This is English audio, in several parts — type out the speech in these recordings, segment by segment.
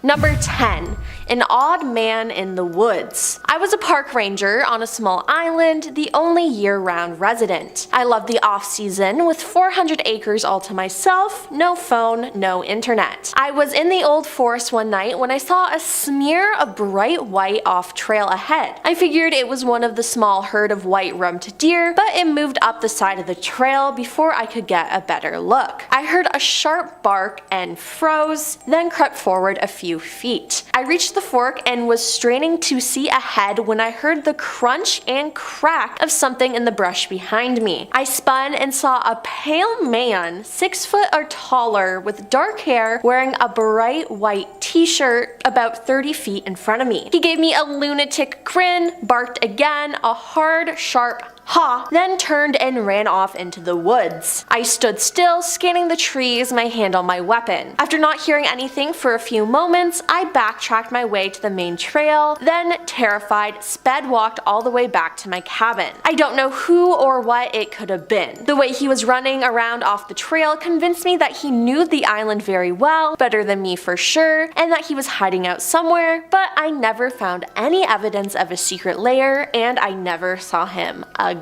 Number 10. An odd man in the woods. I was a park ranger on a small island, the only year-round resident. I loved the off-season with 400 acres all to myself, no phone, no internet. I was in the old forest one night when I saw a smear of bright white off-trail ahead. I figured it was one of the small herd of white-rumped deer, but it moved up the side of the trail before I could get a better look. I heard a sharp bark and froze, then crept forward a few feet. I reached the fork and was straining to see ahead when I heard the crunch and crack of something in the brush behind me. I spun and saw a pale man, 6 foot or taller, with dark hair, wearing a bright white t-shirt about 30 feet in front of me. He gave me a lunatic grin, barked again, a hard, sharp ha, then turned and ran off into the woods. I stood still, scanning the trees, my hand on my weapon. After not hearing anything for a few moments, I backtracked my way to the main trail, then, terrified, sped walked all the way back to my cabin. I don't know who or what it could have been. The way he was running around off the trail convinced me that he knew the island very well, better than me for sure, and that he was hiding out somewhere, but I never found any evidence of a secret lair, and I never saw him again.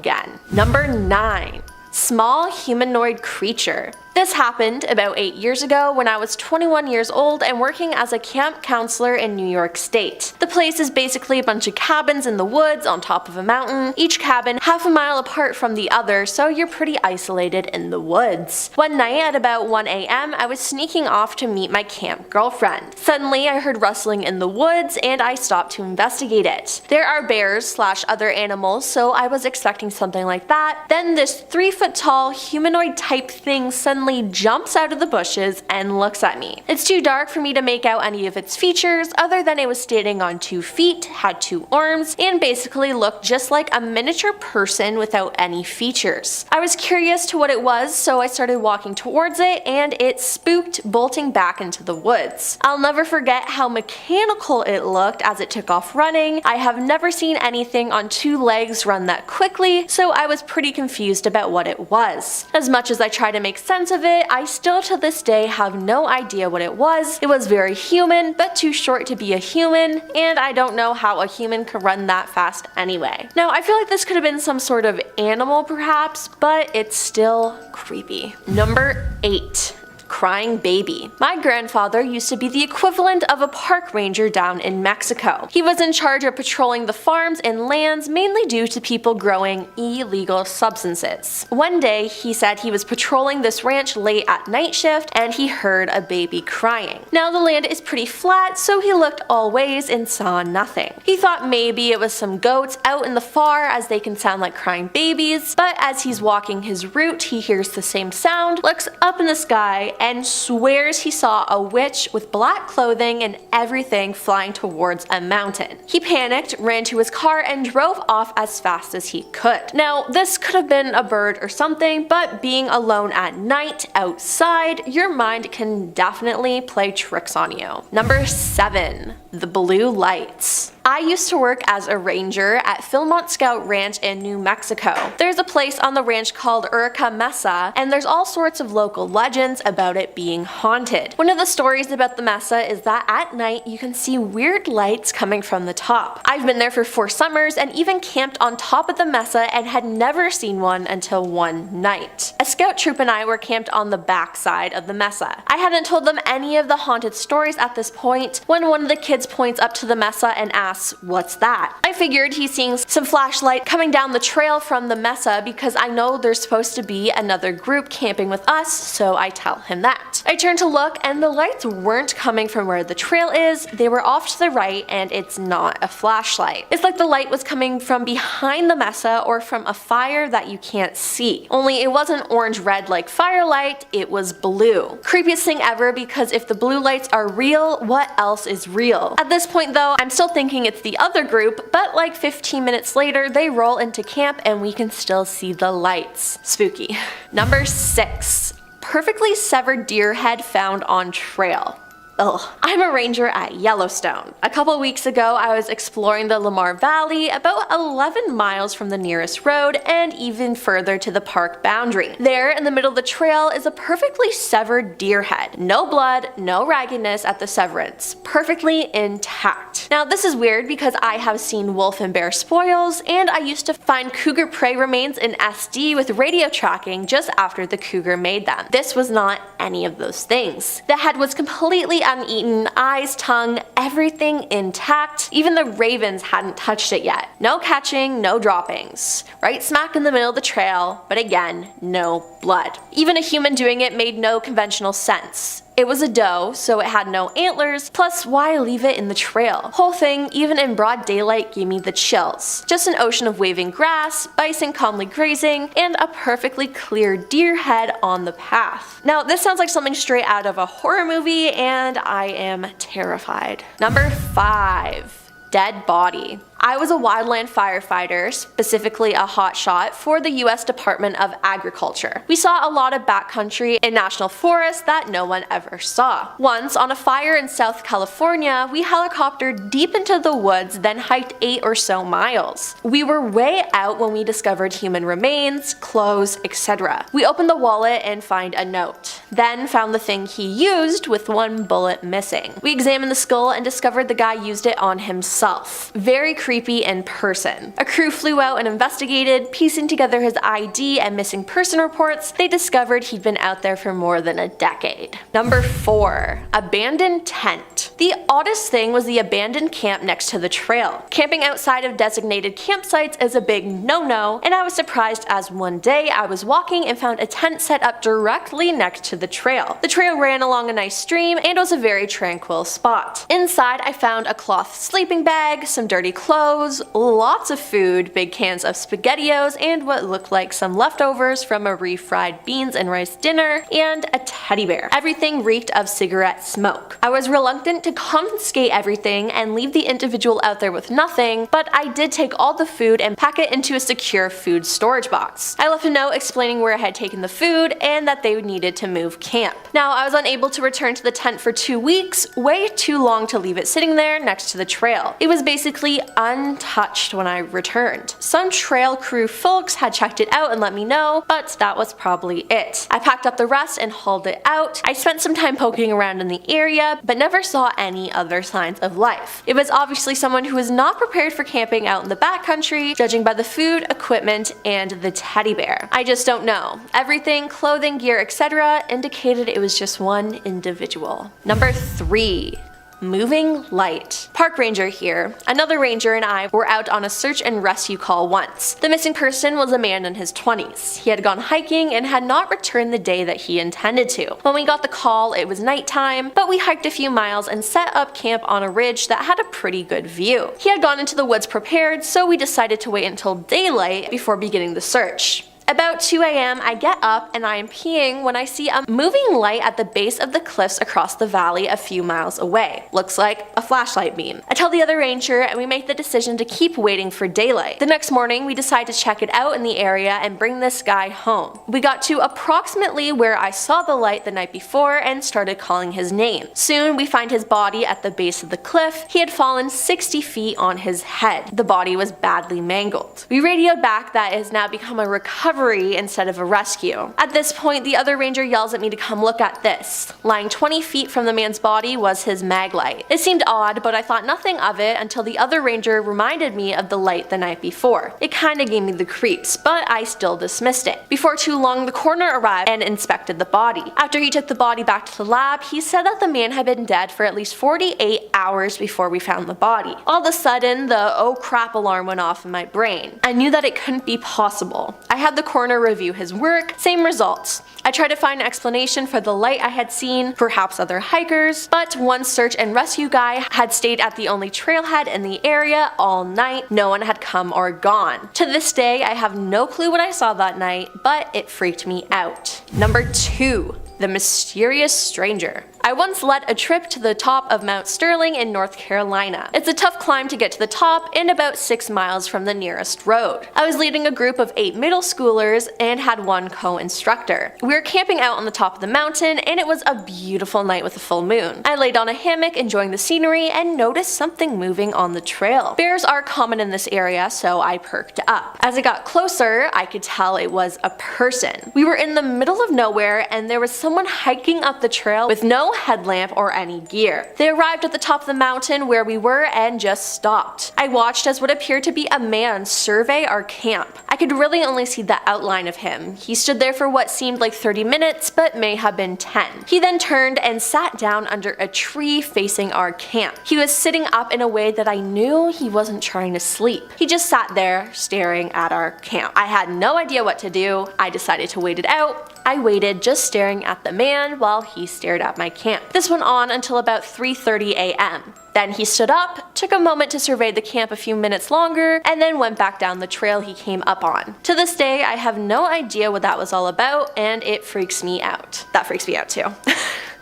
Number 9. Small humanoid creature. This happened about 8 years ago when I was 21 years old and working as a camp counselor in New York State. The place is basically a bunch of cabins in the woods on top of a mountain, each cabin half a mile apart from the other, so you're pretty isolated in the woods. One night at about 1 a.m. I was sneaking off to meet my camp girlfriend. Suddenly I heard rustling in the woods and I stopped to investigate it. There are bears / other animals, so I was expecting something like that. Then this 3 foot tall humanoid type thing suddenly jumps out of the bushes and looks at me. It's too dark for me to make out any of its features other than it was standing on 2 feet, had 2 arms, and basically looked just like a miniature person without any features. I was curious to what it was, so I started walking towards it and it spooked, bolting back into the woods. I'll never forget how mechanical it looked as it took off running. I have never seen anything on 2 legs run that quickly, so I was pretty confused about what it was. As much as I try to make sense of it, I still to this day have no idea what it was. It was very human, but too short to be a human, and I don't know how a human could run that fast anyway. Now, I feel like this could have been some sort of animal perhaps, but it's still creepy. Number 8. Crying baby. My grandfather used to be the equivalent of a park ranger down in Mexico. He was in charge of patrolling the farms and lands mainly due to people growing illegal substances. One day he said he was patrolling this ranch late at night shift and he heard a baby crying. Now the land is pretty flat, so he looked all ways and saw nothing. He thought maybe it was some goats out in the far as they can sound like crying babies, but as he's walking his route he hears the same sound, looks up in the sky, and swears he saw a witch with black clothing and everything flying towards a mountain. He panicked, ran to his car, and drove off as fast as he could. Now, this could have been a bird or something, but being alone at night outside, your mind can definitely play tricks on you. Number 7. The blue lights. I used to work as a ranger at Philmont Scout Ranch in New Mexico. There's a place on the ranch called Urica Mesa, and there's all sorts of local legends about it being haunted. One of the stories about the mesa is that at night you can see weird lights coming from the top. I've been there for 4 summers and even camped on top of the mesa and had never seen one until one night. A scout troop and I were camped on the back side of the mesa. I hadn't told them any of the haunted stories at this point when one of the kids points up to the mesa and asks, "What's that?" I figured he's seeing some flashlight coming down the trail from the mesa because I know there's supposed to be another group camping with us, so I tell him that. I turn to look and the lights weren't coming from where the trail is, they were off to the right and it's not a flashlight. It's like the light was coming from behind the mesa or from a fire that you can't see. Only it wasn't orange-red like firelight, it was blue. Creepiest thing ever because if the blue lights are real, what else is real? At this point though, I'm still thinking it's the other group, but like 15 minutes later they roll into camp and we can still see the lights. Spooky. Number 6. Perfectly severed deer head found on trail. Ugh. I'm a ranger at Yellowstone. A couple weeks ago, I was exploring the Lamar Valley, about 11 miles from the nearest road and even further to the park boundary. There, in the middle of the trail, is a perfectly severed deer head. No blood, no raggedness at the severance. Perfectly intact. Now, this is weird because I have seen wolf and bear spoils, and I used to find cougar prey remains in SD with radio tracking just after the cougar made them. This was not any of those things. The head was completely uneaten, eyes, tongue, everything intact. Even the ravens hadn't touched it yet. No catching, no droppings. Right smack in the middle of the trail, but again, no blood. Even a human doing it made no conventional sense. It was a doe, so it had no antlers, plus why leave it in the trail? Whole thing, even in broad daylight, gave me the chills. Just an ocean of waving grass, bison calmly grazing, and a perfectly clear deer head on the path. Now, this sounds like something straight out of a horror movie, and I am terrified. Number 5. Dead body. I was a wildland firefighter, specifically a hotshot, for the US Department of Agriculture. We saw a lot of backcountry in national forests that no one ever saw. Once, on a fire in South California, we helicoptered deep into the woods, then hiked 8 or so miles. We were way out when we discovered human remains, clothes, etc. We opened the wallet and find a note, then found the thing he used with one bullet missing. We examined the skull and discovered the guy used it on himself. Very creepy in person. A crew flew out and investigated, piecing together his ID and missing person reports. They discovered he'd been out there for more than a decade. Number 4. Abandoned tent. The oddest thing was the abandoned camp next to the trail. Camping outside of designated campsites is a big no-no, and I was surprised as one day I was walking and found a tent set up directly next to the trail. The trail ran along a nice stream and was a very tranquil spot. Inside, I found a cloth sleeping bag, some dirty clothes, lots of food, big cans of SpaghettiOs, and what looked like some leftovers from a refried beans and rice dinner, and a teddy bear. Everything reeked of cigarette smoke. I was reluctant to confiscate everything and leave the individual out there with nothing, but I did take all the food and pack it into a secure food storage box. I left a note explaining where I had taken the food and that they needed to move camp. Now, I was unable to return to the tent for 2 weeks, way too long to leave it sitting there next to the trail. It was basically untouched when I returned. Some trail crew folks had checked it out and let me know, but that was probably it. I packed up the rest and hauled it out. I spent some time poking around in the area, but never saw any other signs of life. It was obviously someone who was not prepared for camping out in the backcountry, judging by the food, equipment, and the teddy bear. I just don't know. Everything, clothing, gear, etc. indicated it was just one individual. Number 3. Moving light. Park ranger here. Another ranger and I were out on a search and rescue call once. The missing person was a man in his 20s. He had gone hiking and had not returned the day that he intended to. When we got the call, it was nighttime, but we hiked a few miles and set up camp on a ridge that had a pretty good view. He had gone into the woods prepared, so we decided to wait until daylight before beginning the search. About 2 a.m. I get up and I am peeing when I see a moving light at the base of the cliffs across the valley a few miles away. Looks like a flashlight beam. I tell the other ranger and we make the decision to keep waiting for daylight. The next morning we decide to check it out in the area and bring this guy home. We got to approximately where I saw the light the night before and started calling his name. Soon we find his body at the base of the cliff. He had fallen 60 feet on his head. The body was badly mangled. We radioed back that it has now become a recovery instead of a rescue. At this point, the other ranger yells at me to come look at this. Lying 20 feet from the man's body was his mag light. It seemed odd, but I thought nothing of it until the other ranger reminded me of the light the night before. It kinda gave me the creeps, but I still dismissed it. Before too long, the coroner arrived and inspected the body. After he took the body back to the lab, he said that the man had been dead for at least 48 hours before we found the body. All of a sudden, the oh crap alarm went off in my brain. I knew that it couldn't be possible. I had the coroner review his work, same results. I tried to find an explanation for the light I had seen, perhaps other hikers, but one search and rescue guy had stayed at the only trailhead in the area all night. No one had come or gone. To this day, I have no clue what I saw that night, but it freaked me out. Number 2. The mysterious stranger. I once led a trip to the top of Mount Sterling in North Carolina. It's a tough climb to get to the top and about 6 miles from the nearest road. I was leading a group of 8 middle schoolers and had one co-instructor. We were camping out on the top of the mountain and it was a beautiful night with a full moon. I laid on a hammock enjoying the scenery and noticed something moving on the trail. Bears are common in this area, so I perked up. As I got closer, I could tell it was a person. We were in the middle of nowhere and there was someone hiking up the trail with no headlamp or any gear. They arrived at the top of the mountain where we were and just stopped. I watched as what appeared to be a man survey our camp. I could really only see the outline of him. He stood there for what seemed like 30 minutes, but may have been 10. He then turned and sat down under a tree facing our camp. He was sitting up in a way that I knew he wasn't trying to sleep. He just sat there staring at our camp. I had no idea what to do. I decided to wait it out. I waited, just staring at the man while he stared at my camp. This went on until about 3:30 a.m. Then he stood up, took a moment to survey the camp a few minutes longer, and then went back down the trail he came up on. To this day, I have no idea what that was all about, and it freaks me out. That freaks me out too.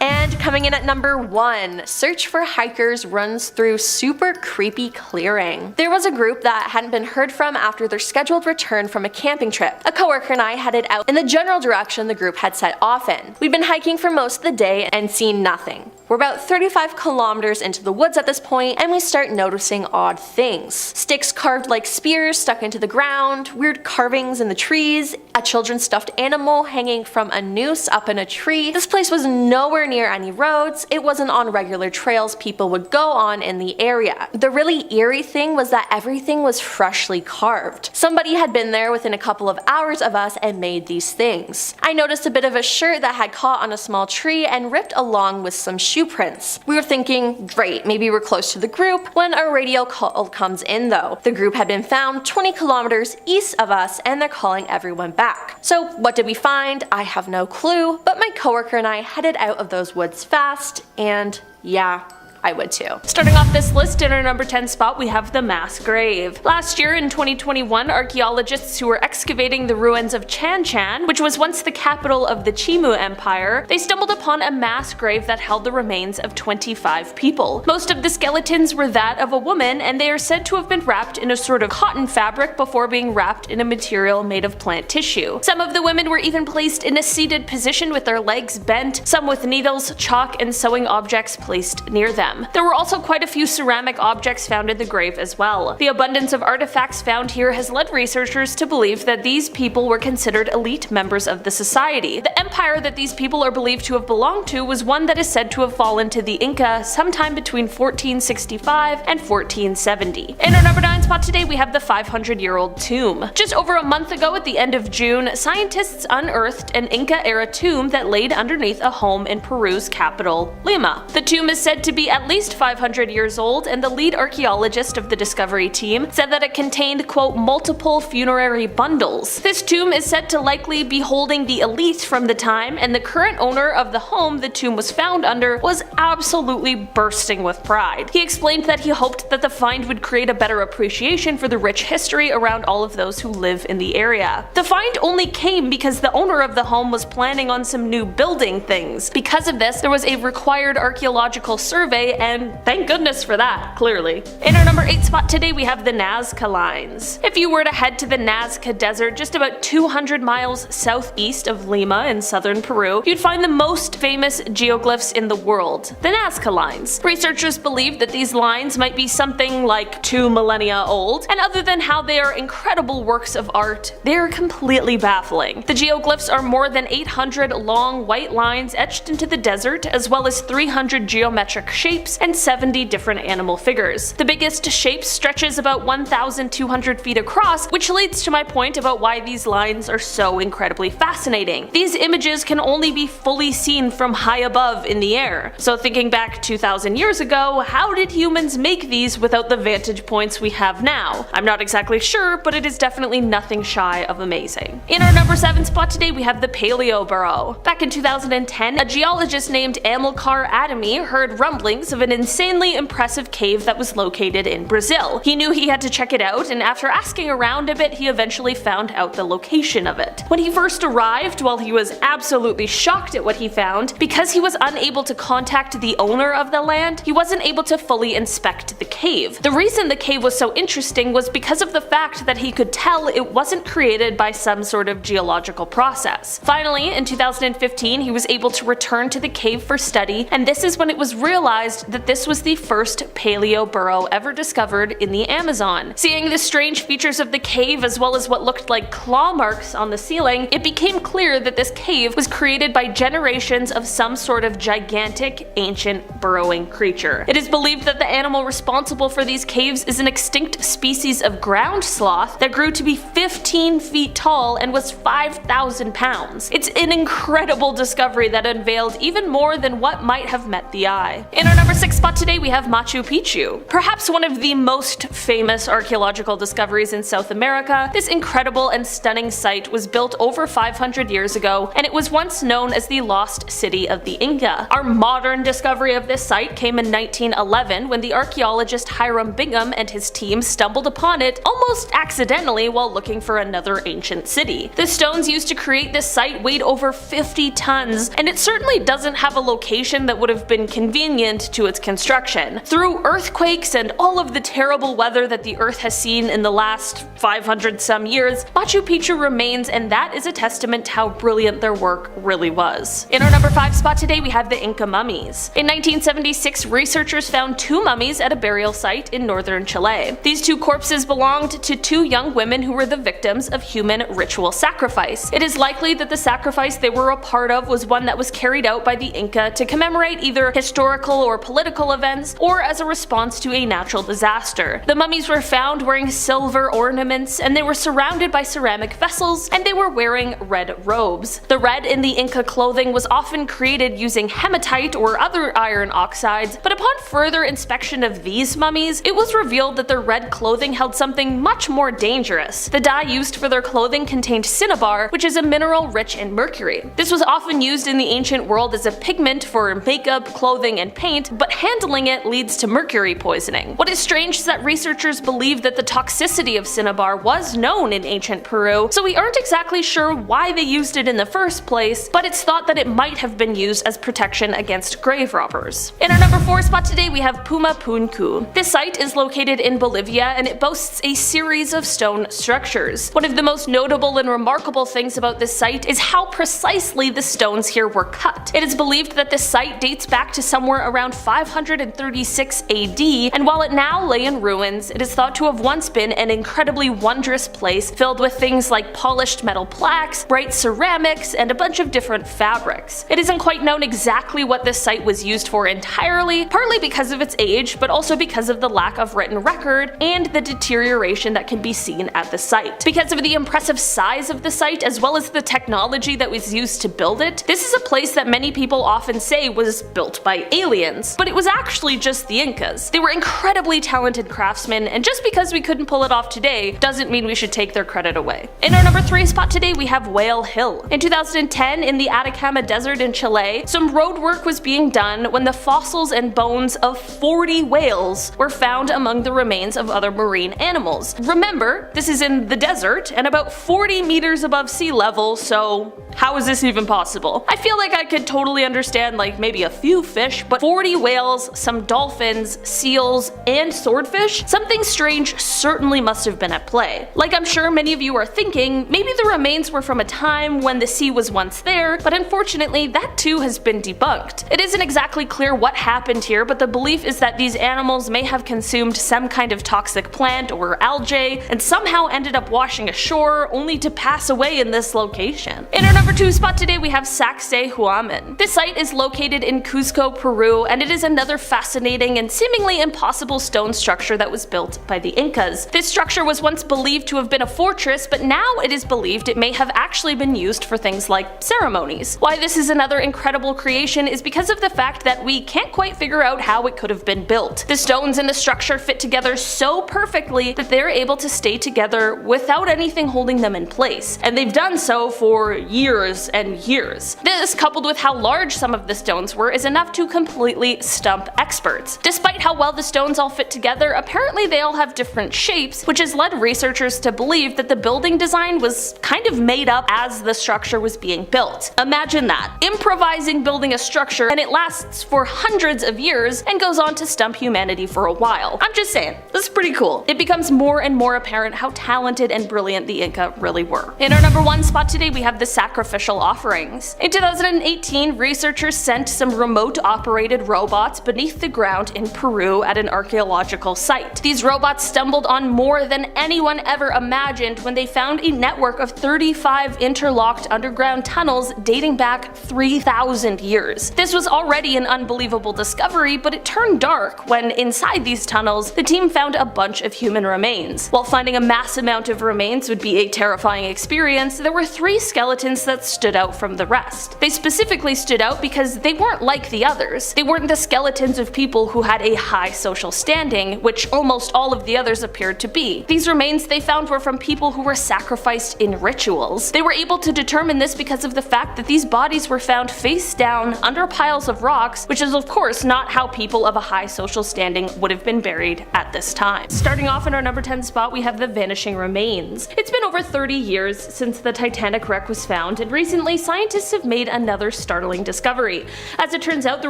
And coming in at number 1, search for hikers runs through super creepy clearing. There was a group that hadn't been heard from after their scheduled return from a camping trip. A coworker and I headed out in the general direction the group had set off in. We'd been hiking for most of the day and seen nothing. We're about 35 kilometers into the woods at this point, and we start noticing odd things. Sticks carved like spears stuck into the ground, weird carvings in the trees, a children's stuffed animal hanging from a noose up in a tree. This place was nowhere near any roads. It wasn't on regular trails people would go on in the area. The really eerie thing was that everything was freshly carved. Somebody had been there within a couple of hours of us and made these things. I noticed a bit of a shirt that had caught on a small tree and ripped along with some shoe prints. We were thinking, great, maybe we're close to the group, when a radio call comes in though. The group had been found 20 kilometers east of us and they're calling everyone back. So what did we find? I have no clue, but my coworker and I headed out of those woods fast, and yeah, I would too. Starting off this list, in our number 10 spot we have the mass grave. Last year in 2021, archaeologists who were excavating the ruins of Chan Chan, which was once the capital of the Chimu Empire, they stumbled upon a mass grave that held the remains of 25 people. Most of the skeletons were that of a woman, and they are said to have been wrapped in a sort of cotton fabric before being wrapped in a material made of plant tissue. Some of the women were even placed in a seated position with their legs bent, some with needles, chalk, and sewing objects placed near them. There were also quite a few ceramic objects found in the grave as well. The abundance of artifacts found here has led researchers to believe that these people were considered elite members of the society. The empire that these people are believed to have belonged to was one that is said to have fallen to the Inca sometime between 1465 and 1470. In our number 9 spot today we have the 500-year-old tomb. Just over a month ago at the end of June, scientists unearthed an Inca-era tomb that laid underneath a home in Peru's capital, Lima. The tomb is said to be at least 500 years old, and the lead archaeologist of the discovery team said that it contained, quote, multiple funerary bundles. This tomb is said to likely be holding the elite from the time, and the current owner of the home the tomb was found under was absolutely bursting with pride. He explained that he hoped that the find would create a better appreciation for the rich history around all of those who live in the area. The find only came because the owner of the home was planning on some new building things. Because of this, there was a required archaeological survey, and thank goodness for that, clearly. In our number 8 spot today we have the Nazca Lines. If you were to head to the Nazca Desert just about 200 miles southeast of Lima in southern Peru, you'd find the most famous geoglyphs in the world, the Nazca Lines. Researchers believe that these lines might be something like 2 millennia old, and other than how they are incredible works of art, they are completely baffling. The geoglyphs are more than 800 long white lines etched into the desert, as well as 300 geometric shapes and 70 different animal figures. The biggest shape stretches about 1,200 feet across, which leads to my point about why these lines are so incredibly fascinating. These images can only be fully seen from high above in the air. So thinking back 2,000 years ago, how did humans make these without the vantage points we have now? I'm not exactly sure, but it is definitely nothing shy of amazing. In our number 7 spot today we have the Paleo Burrow. Back in 2010, a geologist named Amilcar Adami heard rumblings glimpse of an insanely impressive cave that was located in Brazil. He knew he had to check it out, and after asking around a bit, he eventually found out the location of it. When he first arrived, while he was absolutely shocked at what he found, because he was unable to contact the owner of the land, he wasn't able to fully inspect the cave. The reason the cave was so interesting was because of the fact that he could tell it wasn't created by some sort of geological process. Finally, in 2015, he was able to return to the cave for study, and this is when it was realized that this was the first paleo burrow ever discovered in the Amazon. Seeing the strange features of the cave as well as what looked like claw marks on the ceiling, it became clear that this cave was created by generations of some sort of gigantic, ancient, burrowing creature. It is believed that the animal responsible for these caves is an extinct species of ground sloth that grew to be 15 feet tall and was 5,000 pounds. It's an incredible discovery that unveiled even more than what might have met the eye. In our number 6 spot today, we have Machu Picchu. Perhaps one of the most famous archaeological discoveries in South America, this incredible and stunning site was built over 500 years ago, and it was once known as the lost city of the Inca. Our modern discovery of this site came in 1911 when the archaeologist Hiram Bingham and his team stumbled upon it almost accidentally while looking for another ancient city. The stones used to create this site weighed over 50 tons, and it certainly doesn't have a location that would have been convenient to its construction. Through earthquakes and all of the terrible weather that the Earth has seen in the last 500 some years, Machu Picchu remains, and that is a testament to how brilliant their work really was. In our number 5 spot today, we have the Inca mummies. In 1976, researchers found 2 mummies at a burial site in northern Chile. These 2 corpses belonged to 2 young women who were the victims of human ritual sacrifice. It is likely that the sacrifice they were a part of was one that was carried out by the Inca to commemorate either historical or political events, or as a response to a natural disaster. The mummies were found wearing silver ornaments, and they were surrounded by ceramic vessels, and they were wearing red robes. The red in the Inca clothing was often created using hematite or other iron oxides, but upon further inspection of these mummies, it was revealed that their red clothing held something much more dangerous. The dye used for their clothing contained cinnabar, which is a mineral rich in mercury. This was often used in the ancient world as a pigment for makeup, clothing, and paint, but handling it leads to mercury poisoning. What is strange is that researchers believe that the toxicity of cinnabar was known in ancient Peru, so we aren't exactly sure why they used it in the first place, but it's thought that it might have been used as protection against grave robbers. In our number 4 spot today, we have Puma Punku. This site is located in Bolivia, and it boasts a series of stone structures. One of the most notable and remarkable things about this site is how precisely the stones here were cut. It is believed that this site dates back to somewhere around 536 AD, and while it now lay in ruins, it is thought to have once been an incredibly wondrous place filled with things like polished metal plaques, bright ceramics, and a bunch of different fabrics. It isn't quite known exactly what this site was used for entirely, partly because of its age, but also because of the lack of written record and the deterioration that can be seen at the site. Because of the impressive size of the site as well as the technology that was used to build it, this is a place that many people often say was built by aliens, but it was actually just the Incas. They were incredibly talented craftsmen, and just because we couldn't pull it off today doesn't mean we should take their credit away. In our number 3 spot today, we have Whale Hill. In 2010, in the Atacama Desert in Chile, some road work was being done when the fossils and bones of 40 whales were found among the remains of other marine animals. Remember, this is in the desert and about 40 meters above sea level, so how is this even possible? I feel like I could totally understand like maybe a few fish, but 40 whales, some dolphins, seals, and swordfish? Something strange certainly must have been at play. Like I'm sure many of you are thinking, maybe the remains were from a time when the sea was once there, but unfortunately that too has been debunked. It isn't exactly clear what happened here, but the belief is that these animals may have consumed some kind of toxic plant or algae and somehow ended up washing ashore only to pass away in this location. In our number 2 spot today, we have Sacsayhuaman. This site is located in Cusco, Peru, and it is another fascinating and seemingly impossible stone structure that was built by the Incas. This structure was once believed to have been a fortress, but now it is believed it may have actually been used for things like ceremonies. Why this is another incredible creation is because of the fact that we can't quite figure out how it could have been built. The stones in the structure fit together so perfectly that they're able to stay together without anything holding them in place, and they've done so for years and years. This, coupled with how large some of the stones were, is enough to completely really stump experts. Despite how well the stones all fit together, apparently they all have different shapes, which has led researchers to believe that the building design was kind of made up as the structure was being built. Imagine that, improvising building a structure and it lasts for hundreds of years and goes on to stump humanity for a while. I'm just saying, this is pretty cool. It becomes more and more apparent how talented and brilliant the Inca really were. In our number 1 spot today, we have the sacrificial offerings. In 2018, researchers sent some remote-operated robots beneath the ground in Peru at an archaeological site. These robots stumbled on more than anyone ever imagined when they found a network of 35 interlocked underground tunnels dating back 3,000 years. This was already an unbelievable discovery, but it turned dark when inside these tunnels, the team found a bunch of human remains. While finding a mass amount of remains would be a terrifying experience, there were 3 skeletons that stood out from the rest. They specifically stood out because they weren't like the others. They weren't the skeletons of people who had a high social standing, which almost all of the others appeared to be. These remains they found were from people who were sacrificed in rituals. They were able to determine this because of the fact that these bodies were found face down under piles of rocks, which is of course not how people of a high social standing would have been buried at this time. Starting off in our number 10 spot, we have the vanishing remains. It's been over 30 years since the Titanic wreck was found, and recently scientists have made another startling discovery. As it turns out, the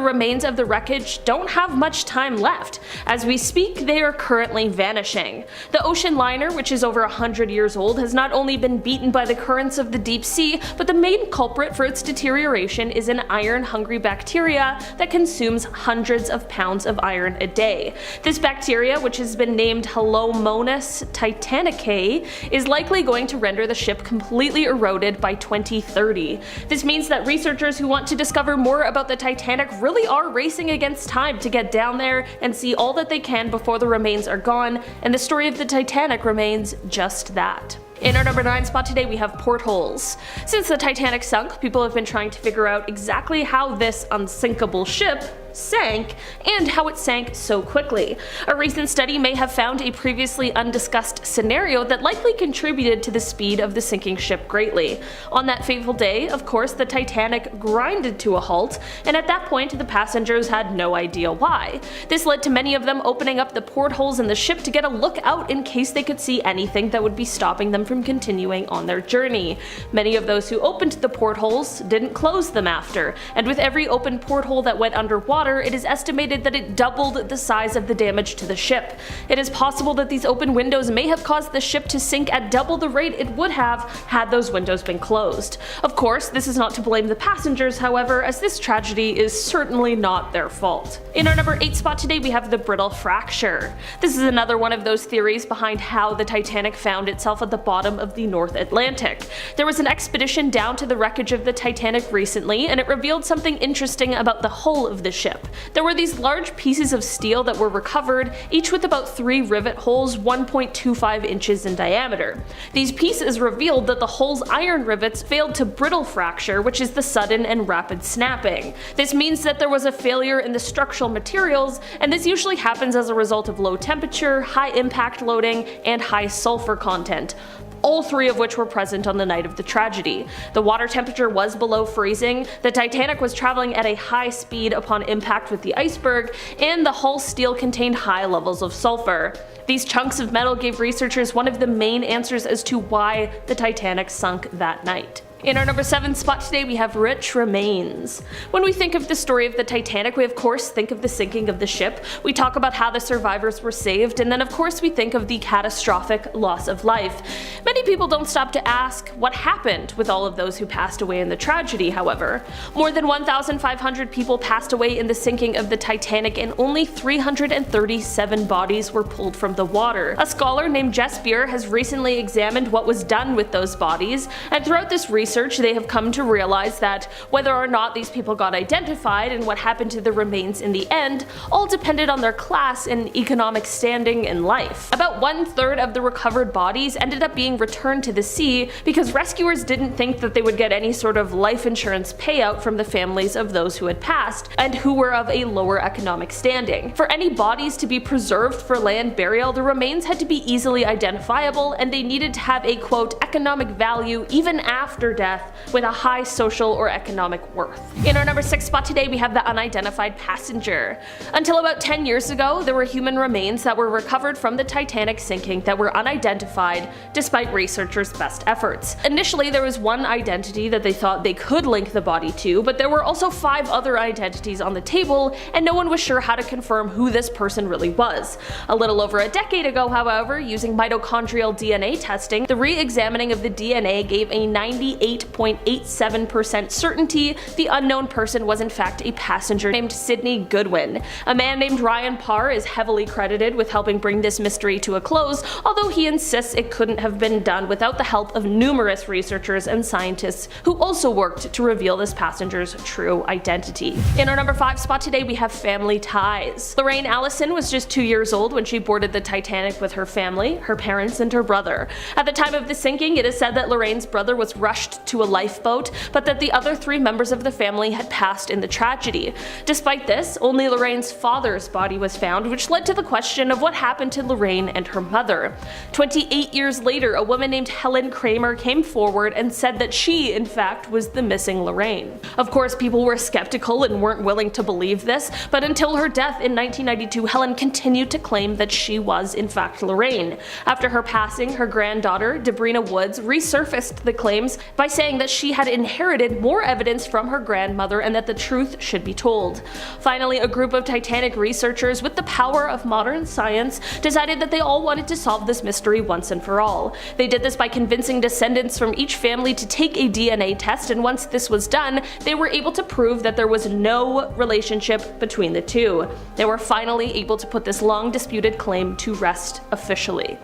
remains of the wreckage don't have much time left. As we speak, they are currently vanishing. The ocean liner, which is over 100 years old, has not only been beaten by the currents of the deep sea, but the main culprit for its deterioration is an iron-hungry bacteria that consumes hundreds of pounds of iron a day. This bacteria, which has been named Halomonas titanicae, is likely going to render the ship completely eroded by 2030. This means that researchers who want to discover more about the Titanic really are racing against time to get down there and see all that they can before the remains are gone, and the story of the Titanic remains just that. In our number 9 spot today, we have portholes. Since the Titanic sunk, people have been trying to figure out exactly how this unsinkable ship sank and how it sank so quickly. A recent study may have found a previously undiscussed scenario that likely contributed to the speed of the sinking ship greatly. On that fateful day, of course, the Titanic grinded to a halt, and at that point the passengers had no idea why. This led to many of them opening up the portholes in the ship to get a look out in case they could see anything that would be stopping them from continuing on their journey. Many of those who opened the portholes didn't close them after, and with every open porthole that went underwater, it is estimated that it doubled the size of the damage to the ship. It is possible that these open windows may have caused the ship to sink at double the rate it would have had those windows been closed. Of course, this is not to blame the passengers, however, as this tragedy is certainly not their fault. In our number 8 spot today, we have the brittle fracture. This is another one of those theories behind how the Titanic found itself at the bottom of the North Atlantic. There was an expedition down to the wreckage of the Titanic recently, and it revealed something interesting about the hull of the ship. There were these large pieces of steel that were recovered, each with about 3 rivet holes 1.25 inches in diameter. These pieces revealed that the hull's iron rivets failed to brittle fracture, which is the sudden and rapid snapping. This means that there was a failure in the structural materials, and this usually happens as a result of low temperature, high impact loading, and high sulfur content, all 3 of which were present on the night of the tragedy. The water temperature was below freezing, the Titanic was traveling at a high speed upon impact with the iceberg, and the hull steel contained high levels of sulfur. These chunks of metal gave researchers one of the main answers as to why the Titanic sunk that night. In our number 7 spot today, we have rich remains. When we think of the story of the Titanic, we of course think of the sinking of the ship. We talk about how the survivors were saved, and then of course we think of the catastrophic loss of life. Many people don't stop to ask what happened with all of those who passed away in the tragedy, however. More than 1,500 people passed away in the sinking of the Titanic, and only 337 bodies were pulled from the water. A scholar named Jess Beer has recently examined what was done with those bodies, and throughout this research they have come to realize that whether or not these people got identified and what happened to the remains in the end all depended on their class and economic standing in life. About 1/3 of the recovered bodies ended up being returned to the sea because rescuers didn't think that they would get any sort of life insurance payout from the families of those who had passed and who were of a lower economic standing. For any bodies to be preserved for land burial, the remains had to be easily identifiable, and they needed to have a quote economic value even after death with a high social or economic worth. In our number 6 spot today, we have the unidentified passenger. Until about 10 years ago, there were human remains that were recovered from the Titanic sinking that were unidentified despite researchers' best efforts. Initially, there was one identity that they thought they could link the body to, but there were also 5 other identities on the table, and no one was sure how to confirm who this person really was. A little over a decade ago, however, using mitochondrial DNA testing, the re-examining of the DNA gave a 98.87% certainty the unknown person was in fact a passenger named Sidney Goodwin. A man named Ryan Parr is heavily credited with helping bring this mystery to a close, although he insists it couldn't have been done without the help of numerous researchers and scientists who also worked to reveal this passenger's true identity. In our number 5 spot today, we have family ties. Lorraine Allison was just 2 years old when she boarded the Titanic with her family, her parents, and her brother. At the time of the sinking, it is said that Lorraine's brother was rushed to a lifeboat, but that the other 3 members of the family had passed in the tragedy. Despite this, only Lorraine's father's body was found, which led to the question of what happened to Lorraine and her mother. 28 years later, a woman named Helen Kramer came forward and said that she, in fact, was the missing Lorraine. Of course, people were skeptical and weren't willing to believe this, but until her death in 1992, Helen continued to claim that she was, in fact, Lorraine. After her passing, her granddaughter, Debrina Woods, resurfaced the claims by saying that she had inherited more evidence from her grandmother and that the truth should be told. Finally, a group of Titanic researchers, with the power of modern science, decided that they all wanted to solve this mystery once and for all. They did this by convincing descendants from each family to take a DNA test, and once this was done, they were able to prove that there was no relationship between the two. They were finally able to put this long disputed claim to rest officially.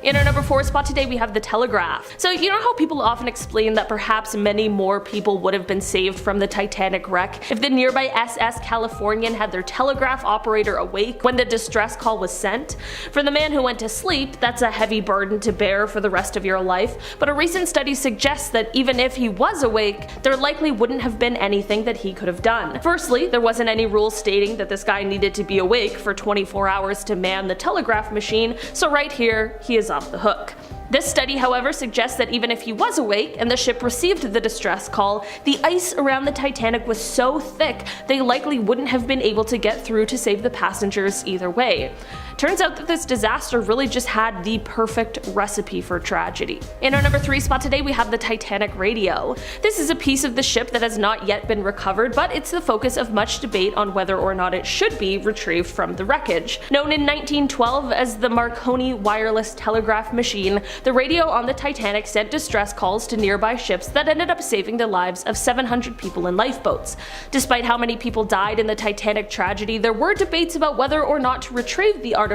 In our number 4 spot today, we have the telegraph. So you know how people often explain that perhaps many more people would have been saved from the Titanic wreck if the nearby SS Californian had their telegraph operator awake when the distress call was sent? For the man who went to sleep, that's a heavy burden to bear for the rest of your life, but a recent study suggests that even if he was awake, there likely wouldn't have been anything that he could have done. Firstly, there wasn't any rule stating that this guy needed to be awake for 24 hours to man the telegraph machine, so right here, he is off the hook. This study, however, suggests that even if he was awake and the ship received the distress call, the ice around the Titanic was so thick they likely wouldn't have been able to get through to save the passengers either way. Turns out that this disaster really just had the perfect recipe for tragedy. In our number 3 spot today, we have the Titanic radio. This is a piece of the ship that has not yet been recovered, but it's the focus of much debate on whether or not it should be retrieved from the wreckage. Known in 1912 as the Marconi wireless telegraph machine, the radio on the Titanic sent distress calls to nearby ships that ended up saving the lives of 700 people in lifeboats. Despite how many people died in the Titanic tragedy, there were debates about whether or not to retrieve the artifact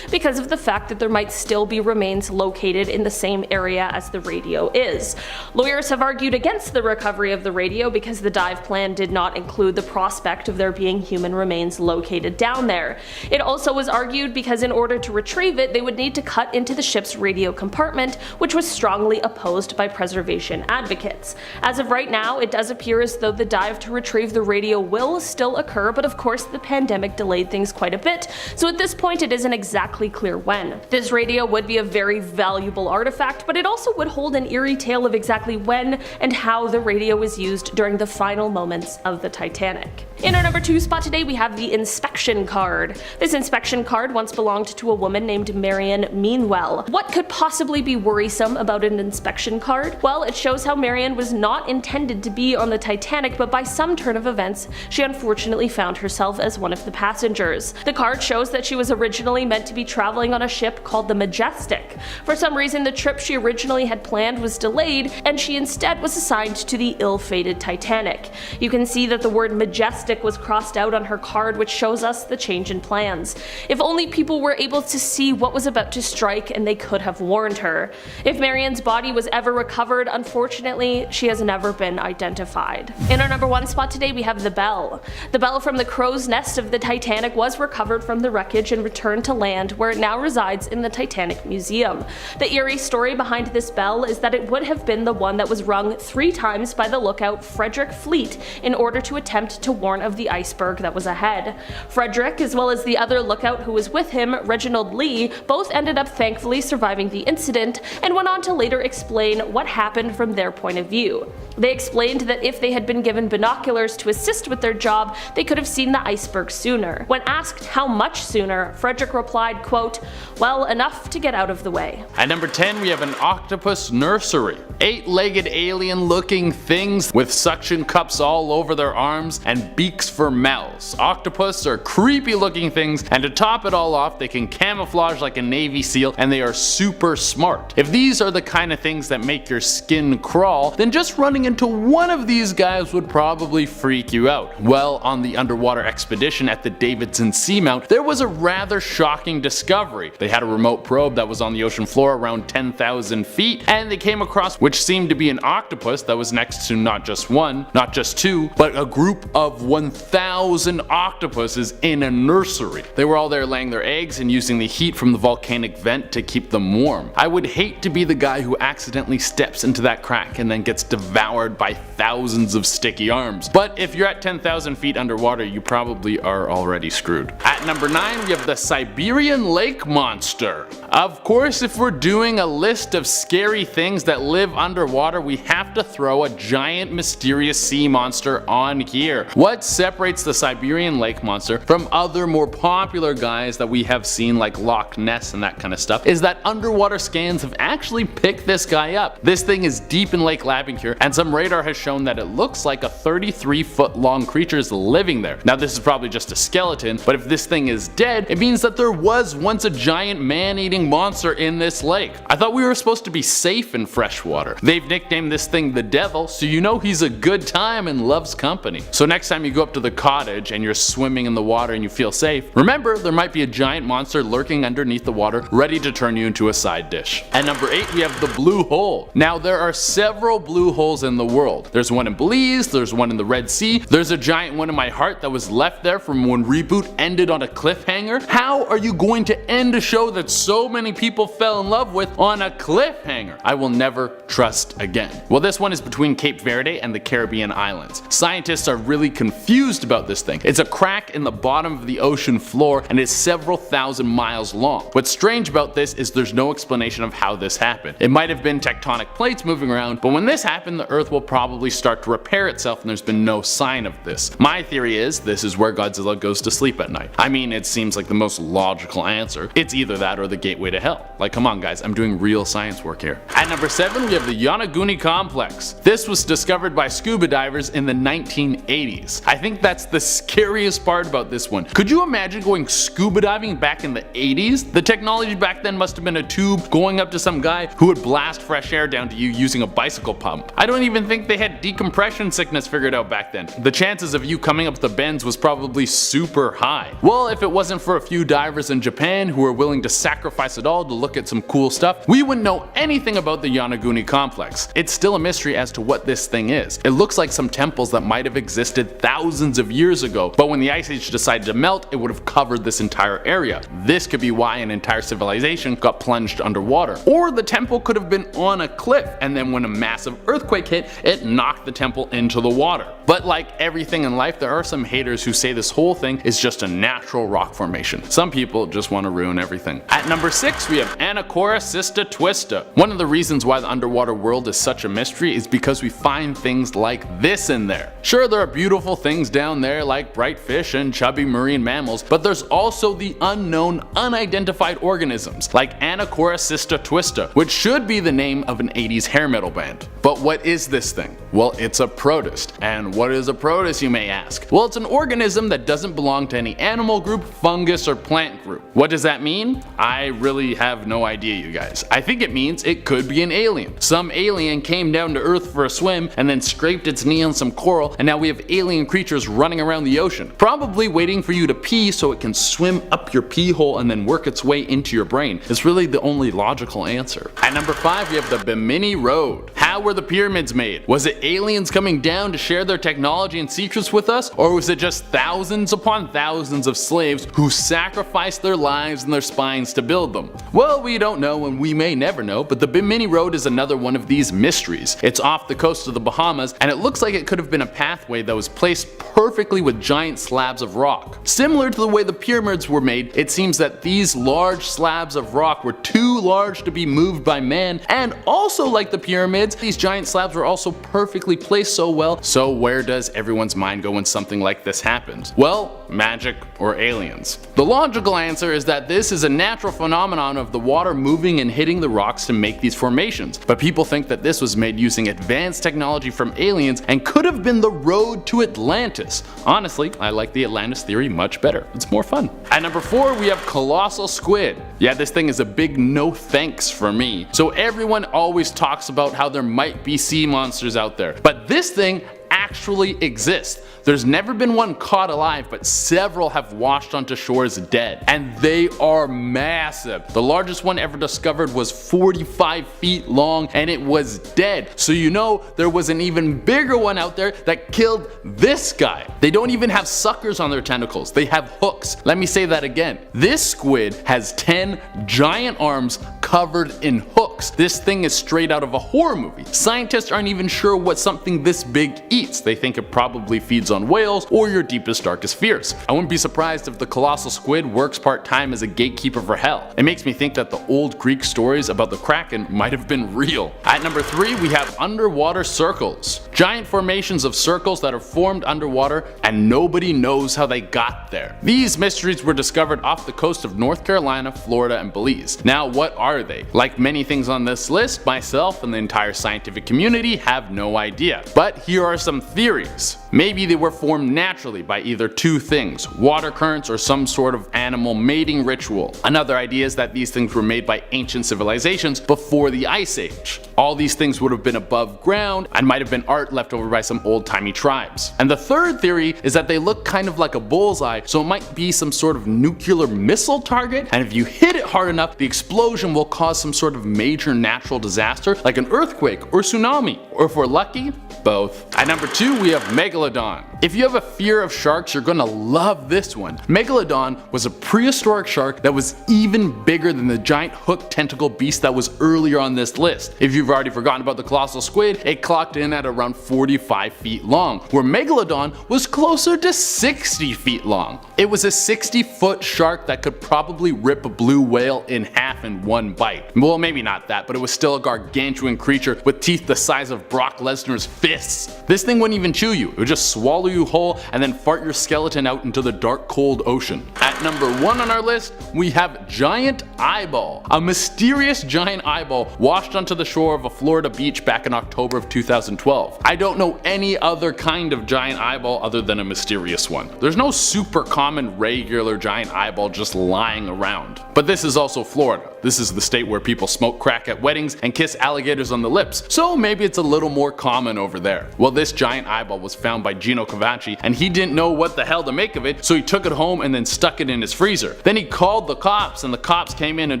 because of the fact that there might still be remains located in the same area as the radio is. Lawyers have argued against the recovery of the radio because the dive plan did not include the prospect of there being human remains located down there. It also was argued because in order to retrieve it, they would need to cut into the ship's radio compartment, which was strongly opposed by preservation advocates. As of right now, it does appear as though the dive to retrieve the radio will still occur, but of course the pandemic delayed things quite a bit, so at this point it isn't exactly clear when. This radio would be a very valuable artifact, but it also would hold an eerie tale of exactly when and how the radio was used during the final moments of the Titanic. In our number 2 spot today, we have the inspection card. This inspection card once belonged to a woman named Marion Meanwell. What could possibly be worrisome about an inspection card? Well, it shows how Marion was not intended to be on the Titanic, but by some turn of events, she unfortunately found herself as one of the passengers. The card shows that she was originally meant to be traveling on a ship called the Majestic. For some reason, the trip she originally had planned was delayed, and she instead was assigned to the ill-fated Titanic. You can see that the word Majestic was crossed out on her card, which shows us the change in plans. If only people were able to see what was about to strike and they could have warned her. If Marion's body was ever recovered, unfortunately, she has never been identified. In our number 1 spot today, we have the bell. The bell from the crow's nest of the Titanic was recovered from the wreckage and returned to land, where it now resides in the Titanic Museum. The eerie story behind this bell is that it would have been the one that was rung 3 times by the lookout Frederick Fleet in order to attempt to warn account of the iceberg that was ahead. Frederick, as well as the other lookout who was with him, Reginald Lee, both ended up thankfully surviving the incident and went on to later explain what happened from their point of view. They explained that if they had been given binoculars to assist with their job, they could have seen the iceberg sooner. When asked how much sooner, Frederick replied, quote, "Well, enough to get out of the way." At number 10, we have an octopus nursery. 8-legged alien-looking things with suction cups all over their arms and beaks for mouths. Octopus are creepy-looking things, and to top it all off, they can camouflage like a Navy SEAL, and they are super smart. If these are the kind of things that make your skin crawl, then just running into one of these guys would probably freak you out. Well, on the underwater expedition at the Davidson Seamount, there was a rather shocking discovery. They had a remote probe that was on the ocean floor around 10,000 feet, and they came across which seemed to be an octopus that was next to not just one, not just two, but a group of 1,000 octopuses in a nursery. They were all there laying their eggs and using the heat from the volcanic vent to keep them warm. I would hate to be the guy who accidentally steps into that crack and then gets devoured by thousands of sticky arms. But if you're at 10,000 feet underwater, you probably are already screwed. At number 9, we have the Siberian lake monster. Of course, if we're doing a list of scary things that live underwater, we have to throw a giant mysterious sea monster on here. What separates the Siberian lake monster from other more popular guys that we have seen like Loch Ness and that kind of stuff is that underwater scans have actually picked this guy up. This thing is deep in Lake Labinkur, and some radar has shown that it looks like a 33-foot long creature is living there. Now this is probably just a skeleton, but if this thing is dead, it means that there was once a giant man-eating monster in this lake. I thought we were supposed to be safe in freshwater. They've nicknamed this thing the Devil, so you know he's a good time and loves company. So next time you go up to the cottage and you're swimming in the water and you feel safe, remember there might be a giant monster lurking underneath the water ready to turn you into a side dish. At number 8, we have the blue hole. Now there are several blue holes in the world. There's one in Belize, there's one in the Red Sea, there's a giant one in my heart that was left there from when Reboot ended on a cliffhanger. How are you going to end a show that so many people fell in love with on a cliffhanger? I will never trust again. Well, this one is between Cape Verde and the Caribbean islands. Scientists are really confused about this thing. It's a crack in the bottom of the ocean floor and is several thousand miles long. What's strange about this is there's no explanation of how this happened. It might have been tectonic plates moving around, but when this happened, the Earth will probably start to repair itself and there's been no sign of this. My theory is this is where Godzilla goes to sleep at night. I mean, it seems like the most logical answer. It's either that or the gateway to hell. Like, come on guys, I'm doing real science work here. At number 7, we have the Yonaguni Complex. This was discovered by scuba divers in the 1980s. I think that's the scariest part about this one. Could you imagine going scuba diving back in the 80s? The technology back then must have been a tube going up to some guy who would blast fresh air down to you using a bicycle pump. I don't even think they had decompression sickness figured out back then. The chances of you coming up the bends was probably super high. Well, if it wasn't for a few divers in Japan who were willing to sacrifice it all to look at some cool stuff, we wouldn't know anything about the Yonaguni Complex. It's still a mystery as to what this thing is. It looks like some temples that might have existed thousands of years ago, but when the ice age decided to melt, it would have covered this entire area. This could be why an entire civilization got plunged underwater. Or the temple could have been on a cliff, and then when a massive earthquake hit, it knocked the temple into the water. But like everything in life, there are some haters who say this whole thing is just a natural rock formation. Some people just want to ruin everything. At number 6, we have Anacorra Cista Twista. One of the reasons why the underwater world is such a mystery is because we find things like this in there. Sure, there are beautiful things down there like bright fish and chubby marine mammals, but there's also the unknown, unidentified organisms like Anacorra Cista Twista, which should be the name of an 80s hair metal band. But what is this thing? Well, it's a protist. And what is a protist, you may ask? Well, it's an organism that doesn't belong to any animal group, fungus, or plant group. What does that mean? I really have no idea, you guys. I think it means it could be an alien. Some alien came down to Earth for a swim and then scraped its knee on some coral, and now we have alien creatures running around the ocean, probably waiting for you to pee so it can swim up your pee hole and then work its way into your brain. It's really the only logical answer. At number 5, we have the Bimini Road. How were the pyramids made? Was it aliens coming down to share their technology and secrets with us? Or was it just thousands upon thousands of slaves who sacrificed their lives and their spines to build them? Well, we don't know and we may never know, but the Bimini Road is another one of these mysteries. It's off the coast of the Bahamas, and it looks like it could have been a pathway that was placed perfectly with giant slabs of rock. Similar to the way the pyramids were made, it seems that these large slabs of rock were too large to be moved by man, and also like the pyramids, these giant slabs were also perfectly placed so well. So where does everyone's mind go when something like this happens? Well, magic or aliens. The logical answer is that this is a natural phenomenon of the water moving and hitting the rocks to make these formations, but people think that this was made using advanced technology from aliens and could have been the road to Atlantis. Honestly, I like the Atlantis theory much better. It's more fun. At number 4, we have colossal squid. Yeah, this thing is a big no thanks for me. So everyone always talks about how there might be sea monsters out there, but this thing actually exists. There's never been one caught alive, but several have washed onto shores dead, and they are massive. The largest one ever discovered was 45 feet long, and it was dead. So you know there was an even bigger one out there that killed this guy. They don't even have suckers on their tentacles, they have hooks. Let me say that again. This squid has 10 giant arms covered in hooks. This thing is straight out of a horror movie. Scientists aren't even sure what something this big eats. They think it probably feeds on whales or your deepest, darkest fears. I wouldn't be surprised if the colossal squid works part-time as a gatekeeper for hell. It makes me think that the old Greek stories about the Kraken might have been real. At number 3, we have underwater circles. Giant formations of circles that are formed underwater, and nobody knows how they got there. These mysteries were discovered off the coast of North Carolina, Florida, and Belize. Now, what are they? Like many things on this list, myself and the entire scientific community have no idea. But here are some theories. Maybe they were formed naturally by either two things, water currents or some sort of animal mating ritual. Another idea is that these things were made by ancient civilizations before the Ice Age. All these things would have been above ground and might have been art left over by some old-timey tribes. And the third theory is that they look kind of like a bullseye, so it might be some sort of nuclear missile target, and if you hit it hard enough, the explosion will cause some sort of major natural disaster like an earthquake or tsunami, or if we're lucky, both. At number 2, we have Megalodon. If you have a fear of sharks, you're gonna love this one. Megalodon was a prehistoric shark that was even bigger than the giant hooked tentacle beast that was earlier on this list. If you've already forgotten about the colossal squid, it clocked in at around 45 feet long, where Megalodon was closer to 60 feet long. It was a 60-foot shark that could probably rip a blue whale in half in one bite. Well, maybe not that, but it was still a gargantuan creature with teeth the size of Brock Lesnar's fists. This thing wouldn't even chew you, it would just swallow you whole and then fart your skeleton out into the dark, cold ocean. At number 1 on our list, we have Giant Eyeball. A mysterious giant eyeball washed onto the shore of a Florida beach back in October of 2012. I don't know any other kind of giant eyeball other than a mysterious one. There's no super common regular giant eyeball just lying around. But this is also Florida. This is the state where people smoke crack at weddings and kiss alligators on the lips, so maybe it's a little more common over there. Well, this giant eyeball was found by Gino Cavacci, and he didn't know what the hell to make of it, so he took it home and then stuck it in his freezer. Then he called the cops, and the cops came in and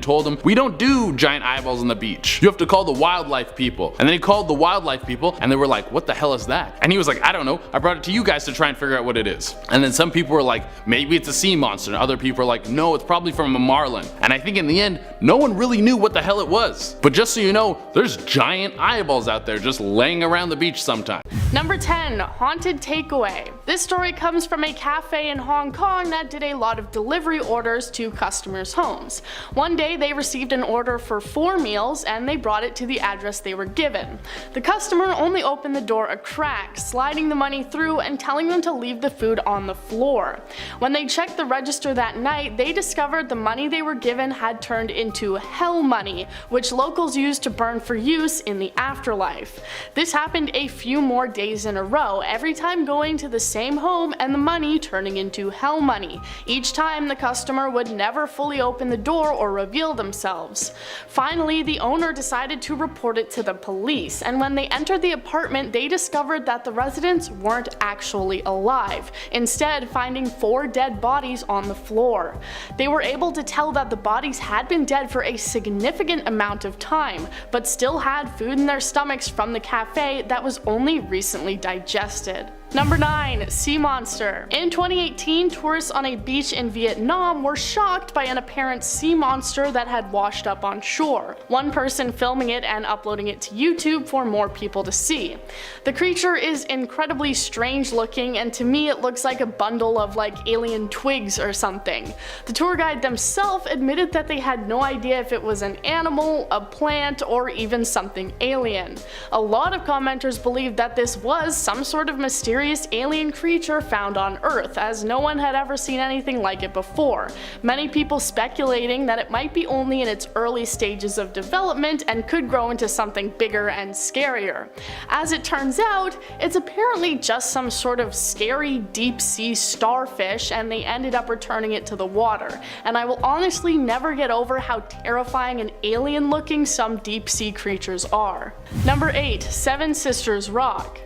told him, "We don't do giant eyeballs on the beach. You have to call the wildlife people." And then he called the wildlife people, and they were like, "What the hell is that?" And he was like, "I don't know. I brought it to you guys to try and figure out what it is." And then some people were like, "Maybe it's a sea monster." And other people were like, "No, it's probably from a marlin." And I think in the end, no one really knew what the hell it was. But just so you know, there's giant eyeballs out there just laying around the beach sometimes. Number 10, Haunted Takeaway. This story comes from a cafe in Hong Kong that did a lot of delivery orders to customers' homes. One day they received an order for 4 meals and they brought it to the address they were given. The customer only opened the door a crack, sliding the money through and telling them to leave the food on the floor. When they checked the register that night, they discovered the money they were given had turned into hell money, which locals use to burn for use in the afterlife. This happened a few more days days in a row, every time going to the same home and the money turning into hell money. Each time the customer would never fully open the door or reveal themselves. Finally, the owner decided to report it to the police, and when they entered the apartment, they discovered that the residents weren't actually alive, instead finding 4 dead bodies on the floor. They were able to tell that the bodies had been dead for a significant amount of time, but still had food in their stomachs from the cafe that was only recently digested. Number 9. Sea monster. In 2018, tourists on a beach in Vietnam were shocked by an apparent sea monster that had washed up on shore, one person filming it and uploading it to YouTube for more people to see. The creature is incredibly strange looking, and to me it looks like a bundle of alien twigs or something. The tour guide themselves admitted that they had no idea if it was an animal, a plant, or even something alien. A lot of commenters believed that this was some sort of mysterious alien creature found on Earth, as no one had ever seen anything like it before. Many people speculating that it might be only in its early stages of development and could grow into something bigger and scarier. As it turns out, it's apparently just some sort of scary deep sea starfish, and they ended up returning it to the water. And I will honestly never get over how terrifying and alien looking some deep sea creatures are. Number 8. Seven Sisters Rock.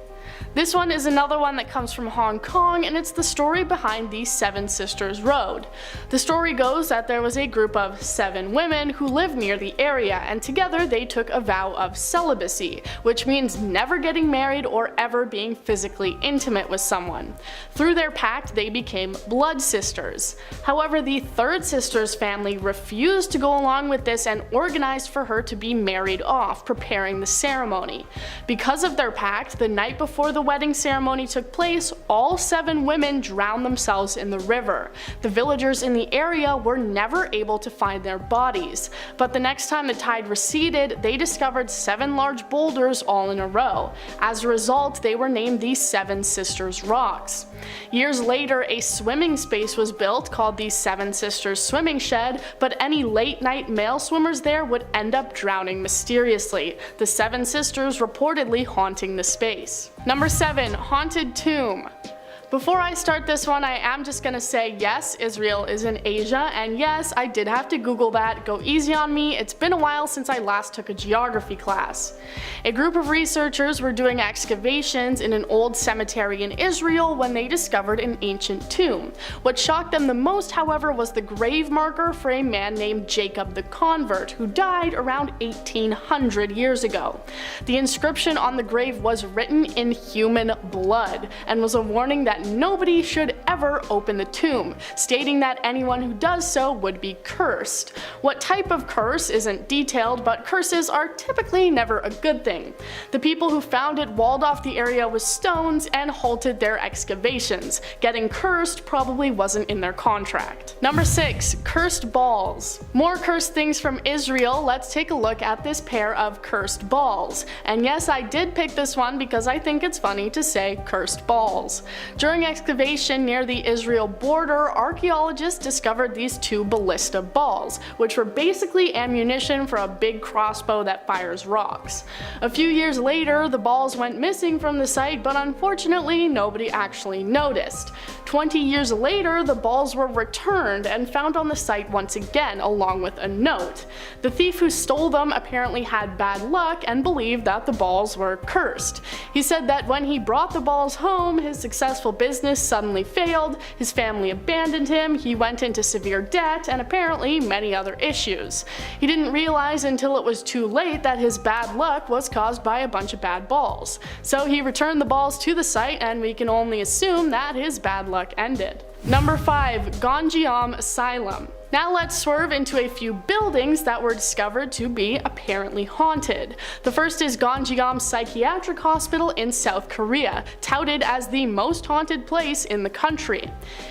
This one is another one that comes from Hong Kong, and it's the story behind the Seven Sisters Road. The story goes that there was a group of 7 women who lived near the area, and together they took a vow of celibacy, which means never getting married or ever being physically intimate with someone. Through their pact, they became blood sisters. However, the third sister's family refused to go along with this and organized for her to be married off, preparing the ceremony. Because of their pact, the night before the wedding ceremony took place, all 7 women drowned themselves in the river. The villagers in the area were never able to find their bodies, but the next time the tide receded, they discovered 7 large boulders all in a row. As a result, they were named the Seven Sisters Rocks. Years later, a swimming space was built called the Seven Sisters Swimming Shed, but any late-night male swimmers there would end up drowning mysteriously, the 7 sisters reportedly haunting the space. Number 7. Haunted Tomb. Before I start this one, I am just gonna say yes, Israel is in Asia, and yes, I did have to Google that. Go easy on me, it's been a while since I last took a geography class. A group of researchers were doing excavations in an old cemetery in Israel when they discovered an ancient tomb. What shocked them the most, however, was the grave marker for a man named Jacob the Convert, who died around 1800 years ago. The inscription on the grave was written in human blood, and was a warning that nobody should ever open the tomb, stating that anyone who does so would be cursed. What type of curse isn't detailed, but curses are typically never a good thing. The people who found it walled off the area with stones and halted their excavations. Getting cursed probably wasn't in their contract. Number 6. Cursed balls. More cursed things from Israel. Let's take a look at this pair of cursed balls. And yes, I did pick this one because I think it's funny to say cursed balls. During excavation near the Israel border, archaeologists discovered these 2 ballista balls, which were basically ammunition for a big crossbow that fires rocks. A few years later, the balls went missing from the site, but unfortunately nobody actually noticed. 20 years later, the balls were returned and found on the site once again, along with a note. The thief who stole them apparently had bad luck and believed that the balls were cursed. He said that when he brought the balls home, his successful business suddenly failed, his family abandoned him, he went into severe debt, and apparently many other issues. He didn't realize until it was too late that his bad luck was caused by a bunch of bad balls. So he returned the balls to the site, and we can only assume that his bad luck ended. Number 5. Ganjiam Asylum. Now let's swerve into a few buildings that were discovered to be apparently haunted. The first is Ganjiam Psychiatric Hospital in South Korea, touted as the most haunted place in the country.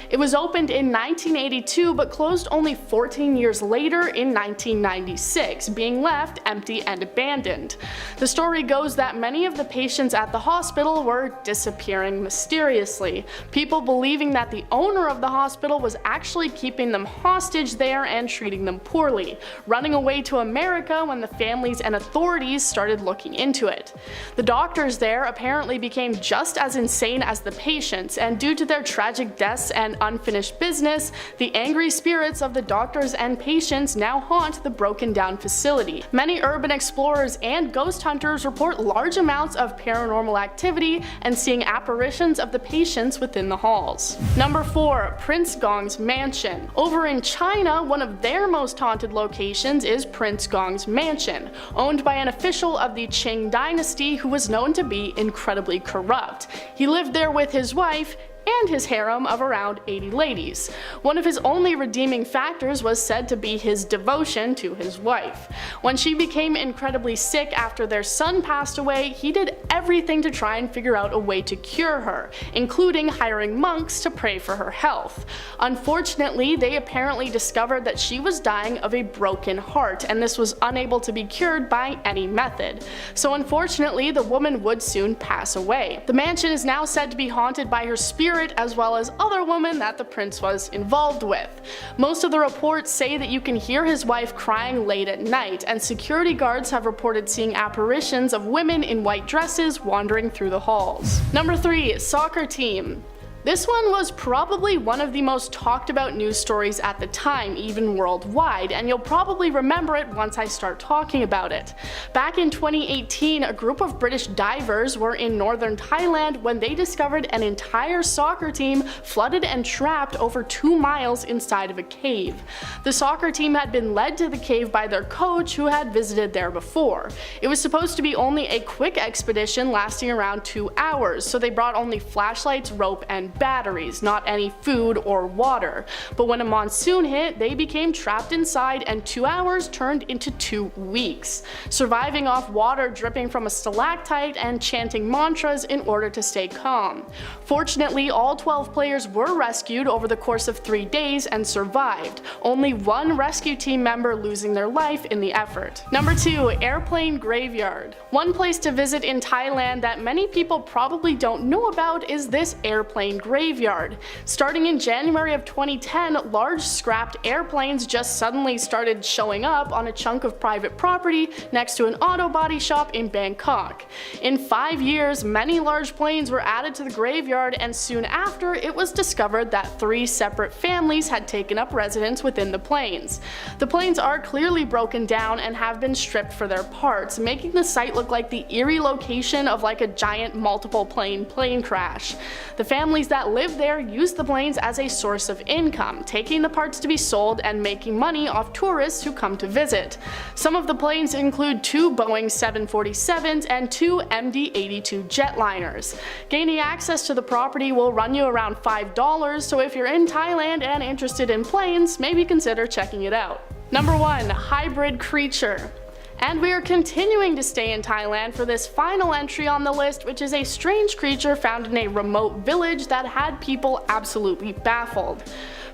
It was opened in 1982 but closed only 14 years later in 1996, being left empty and abandoned. The story goes that many of the patients at the hospital were disappearing mysteriously, people believing that the owner of the hospital was actually keeping them hostage orphanage there and treating them poorly, running away to America when the families and authorities started looking into it. The doctors there apparently became just as insane as the patients, and due to their tragic deaths and unfinished business, the angry spirits of the doctors and patients now haunt the broken down facility. Many urban explorers and ghost hunters report large amounts of paranormal activity and seeing apparitions of the patients within the halls. Number 4. Prince Gong's Mansion. Over in China, one of their most haunted locations is Prince Gong's Mansion, owned by an official of the Qing dynasty who was known to be incredibly corrupt. He lived there with his wife and his harem of around 80 ladies. One of his only redeeming factors was said to be his devotion to his wife. When she became incredibly sick after their son passed away, he did everything to try and figure out a way to cure her, including hiring monks to pray for her health. Unfortunately, they apparently discovered that she was dying of a broken heart, and this was unable to be cured by any method. So unfortunately, the woman would soon pass away. The mansion is now said to be haunted by her spirit, as well as other women that the prince was involved with. Most of the reports say that you can hear his wife crying late at night, and security guards have reported seeing apparitions of women in white dresses wandering through the halls. Number 3. Soccer team. This one was probably one of the most talked about news stories at the time, even worldwide, and you'll probably remember it once I start talking about it. Back in 2018, a group of British divers were in northern Thailand when they discovered an entire soccer team flooded and trapped over 2 miles inside of a cave. The soccer team had been led to the cave by their coach, who had visited there before. It was supposed to be only a quick expedition lasting around 2 hours, so they brought only flashlights, rope, and batteries, not any food or water. But when a monsoon hit, they became trapped inside, and 2 hours turned into 2 weeks, surviving off water dripping from a stalactite and chanting mantras in order to stay calm. Fortunately, all 12 players were rescued over the course of 3 days and survived, only one rescue team member losing their life in the effort. Number 2. Airplane Graveyard. One place to visit in Thailand that many people probably don't know about is this airplane graveyard. Starting in January of 2010, large scrapped airplanes just suddenly started showing up on a chunk of private property next to an auto body shop in Bangkok. In 5 years, many large planes were added to the graveyard, and soon after, it was discovered that 3 separate families had taken up residence within the planes. The planes are clearly broken down and have been stripped for their parts, making the site look like the eerie location of like a giant multiple plane crash. The families that live there use the planes as a source of income, taking the parts to be sold and making money off tourists who come to visit. Some of the planes include 2 Boeing 747s and 2 MD-82 jetliners. Gaining access to the property will run you around $5, so if you're in Thailand and interested in planes, maybe consider checking it out. Number 1. Hybrid Creature. And we are continuing to stay in Thailand for this final entry on the list, which is a strange creature found in a remote village that had people absolutely baffled.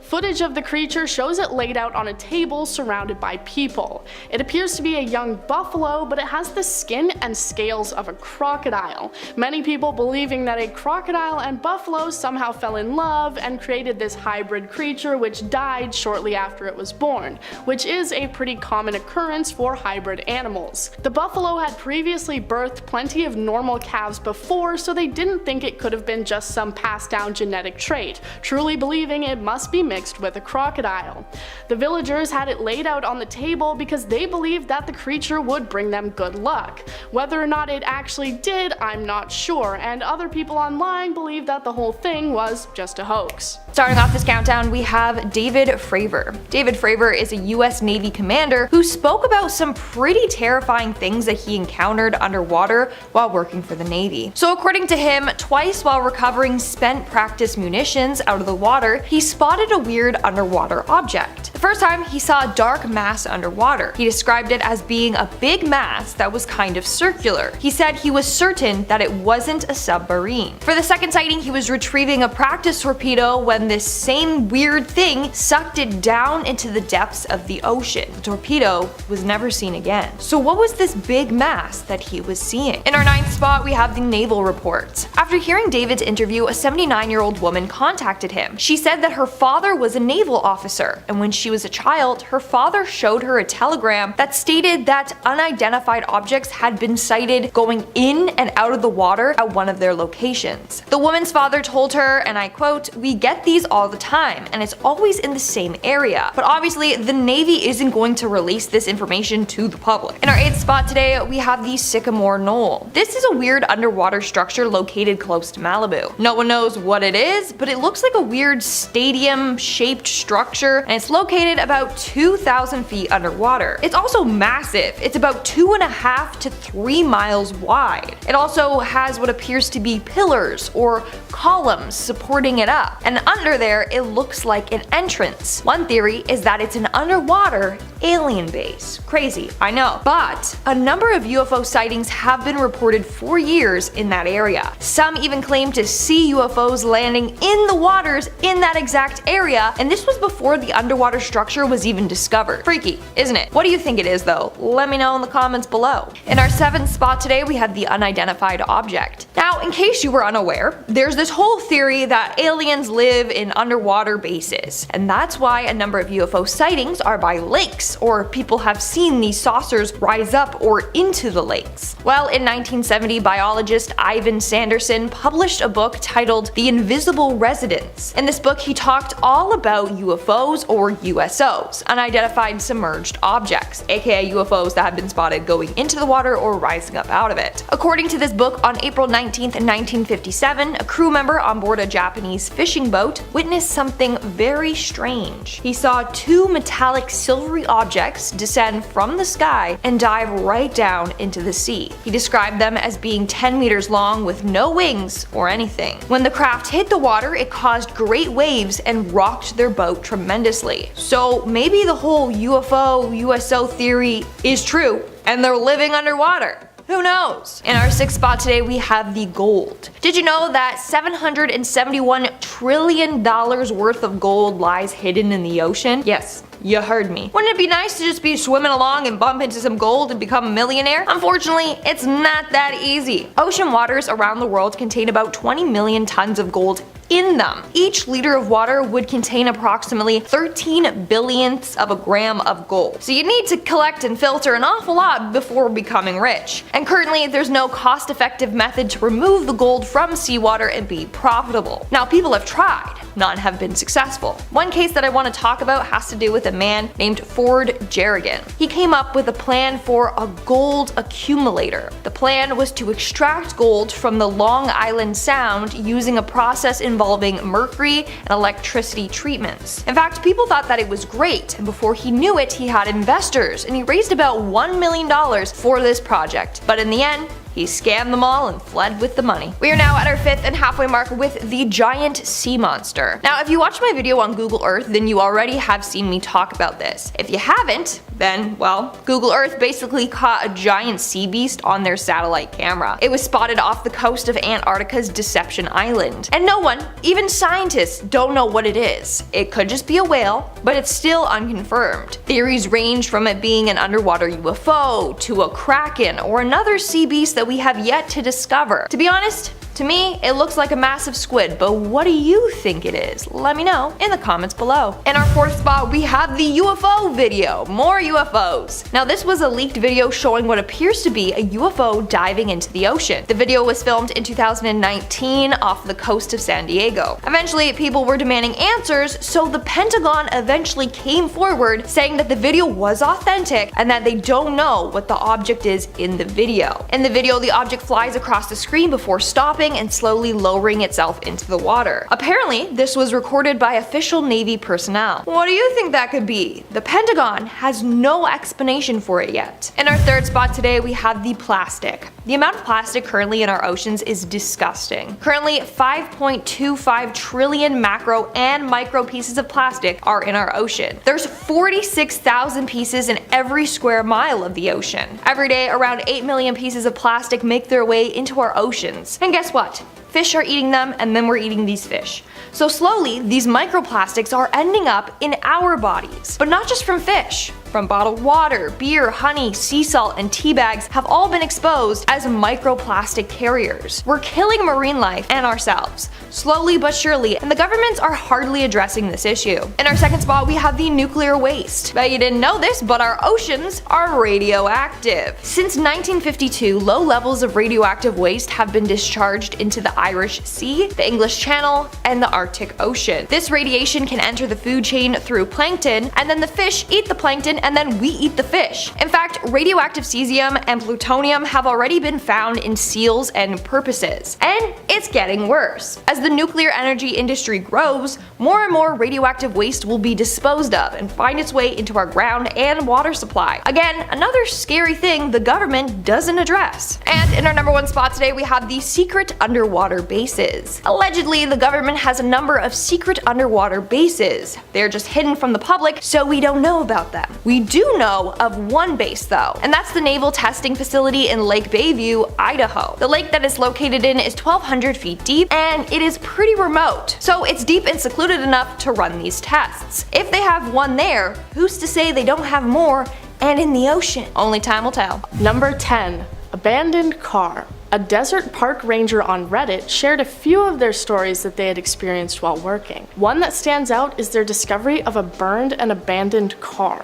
Footage of the creature shows it laid out on a table surrounded by people. It appears to be a young buffalo, but it has the skin and scales of a crocodile. Many people believing that a crocodile and buffalo somehow fell in love and created this hybrid creature, which died shortly after it was born, which is a pretty common occurrence for hybrid animals. The buffalo had previously birthed plenty of normal calves before, so they didn't think it could have been just some passed down genetic trait, truly believing it must be mixed with a crocodile. The villagers had it laid out on the table because they believed that the creature would bring them good luck. Whether or not it actually did, I'm not sure, and other people online believe that the whole thing was just a hoax. Starting off this countdown, we have David Fravor. David Fravor is a US Navy commander who spoke about some pretty terrifying things that he encountered underwater while working for the Navy. So according to him, twice while recovering spent practice munitions out of the water, he spotted a weird underwater object. The first time, he saw a dark mass underwater. He described it as being a big mass that was kind of circular. He said he was certain that it wasn't a submarine. For the second sighting, he was retrieving a practice torpedo when this same weird thing sucked it down into the depths of the ocean. The torpedo was never seen again. So what was this big mass that he was seeing? In our 9th spot, we have the naval report. After hearing David's interview, a 79-year-old woman contacted him. She said that her father was a naval officer, and when she she was a child, her father showed her a telegram that stated that unidentified objects had been sighted going in and out of the water at one of their locations. The woman's father told her, and I quote, "We get these all the time, and it's always in the same area." But obviously, the Navy isn't going to release this information to the public. In our 8th spot today, we have the Sycamore Knoll. This is a weird underwater structure located close to Malibu. No one knows what it is, but it looks like a weird stadium-shaped structure, and it's located about 2,000 feet underwater. It's also massive. It's about 2.5 to 3 miles wide. It also has what appears to be pillars or columns supporting it up, and under there it looks like an entrance. One theory is that it's an underwater alien base. Crazy, I know. But a number of UFO sightings have been reported for years in that area. Some even claim to see UFOs landing in the waters in that exact area, and this was before the underwater structure was even discovered. Freaky, isn't it? What do you think it is though? Let me know in the comments below. In our 7th spot today, we have the unidentified object. Now, in case you were unaware, there's this whole theory that aliens live in underwater bases, and that's why a number of UFO sightings are by lakes, or people have seen these saucers rise up or into the lakes. Well, in 1970, biologist Ivan Sanderson published a book titled The Invisible Residence. In this book, he talked all about UFOs or USOs, unidentified submerged objects, aka UFOs that have been spotted going into the water or rising up out of it. According to this book, on April 19th, 1957, a crew member on board a Japanese fishing boat witnessed something very strange. He saw 2 metallic silvery objects descend from the sky and dive right down into the sea. He described them as being 10 meters long with no wings or anything. When the craft hit the water, it caused great waves and rocked their boat tremendously. So maybe the whole UFO, USO theory is true, and they're living underwater. Who knows? In our 6th spot today, we have the gold. Did you know that $771 trillion worth of gold lies hidden in the ocean? Yes, you heard me. Wouldn't it be nice to just be swimming along and bump into some gold and become a millionaire? Unfortunately, it's not that easy. Ocean waters around the world contain about 20 million tons of gold in them. Each liter of water would contain approximately 13 billionths of a gram of gold. So you need to collect and filter an awful lot before becoming rich. And currently, there's no cost-effective method to remove the gold from seawater and be profitable. Now, people have tried. None have been successful. One case that I want to talk about has to do with a man named Ford Jerrigan. He came up with a plan for a gold accumulator. The plan was to extract gold from the Long Island Sound using a process involving mercury and electricity treatments. In fact, people thought that it was great, and before he knew it, he had investors, and he raised about $1 million for this project. But in the end, he scammed them all and fled with the money. We are now at our 5th and halfway mark with the giant sea monster. Now, if you watched my video on Google Earth, then you already have seen me talk about this. If you haven't, then, well, Google Earth basically caught a giant sea beast on their satellite camera. It was spotted off the coast of Antarctica's Deception Island. And no one, even scientists, don't know what it is. It could just be a whale, but it's still unconfirmed. Theories range from it being an underwater UFO, to a kraken, or another sea beast that we have yet to discover. To be honest, to me, it looks like a massive squid, but what do you think it is? Let me know in the comments below. In our 4th spot, we have the UFO video. More UFOs. Now, this was a leaked video showing what appears to be a UFO diving into the ocean. The video was filmed in 2019 off the coast of San Diego. Eventually, people were demanding answers, so the Pentagon eventually came forward saying that the video was authentic and that they don't know what the object is in the video. In the video, the object flies across the screen before stopping and slowly lowering itself into the water. Apparently, this was recorded by official Navy personnel. What do you think that could be? The Pentagon has no explanation for it yet. In our 3rd spot today, we have the plastic. The amount of plastic currently in our oceans is disgusting. Currently, 5.25 trillion macro and micro pieces of plastic are in our ocean. There's 46,000 pieces in every square mile of the ocean. Every day, around 8 million pieces of plastic make their way into our oceans. And guess what? Fish are eating them, and then we're eating these fish. So slowly, these microplastics are ending up in our bodies. But not just from fish. from bottled water, beer, honey, sea salt, and tea bags have all been exposed as microplastic carriers. We're killing marine life and ourselves, slowly but surely, and the governments are hardly addressing this issue. In our second spot, we have the nuclear waste. Bet you didn't know this, but our oceans are radioactive. Since 1952, low levels of radioactive waste have been discharged into the Irish Sea, the English Channel, and the Arctic Ocean. This radiation can enter the food chain through plankton, and then the fish eat the plankton, and then we eat the fish. In fact, radioactive cesium and plutonium have already been found in seals and porpoises. And it's getting worse. As the nuclear energy industry grows, more and more radioactive waste will be disposed of and find its way into our ground and water supply. Again, another scary thing the government doesn't address. And in our number one spot today, we have the secret underwater bases. Allegedly, the government has a number of secret underwater bases. They're just hidden from the public, so we don't know about them. We do know of one base though, and that's the Naval Testing Facility in Lake Bayview, Idaho. The lake that it's located in is 1,200 feet deep, and it is pretty remote, so it's deep and secluded enough to run these tests. If they have one there, who's to say they don't have more and in the ocean? Only time will tell. Number 10. Abandoned car. A desert park ranger on Reddit shared a few of their stories that they had experienced while working. One that stands out is their discovery of a burned and abandoned car.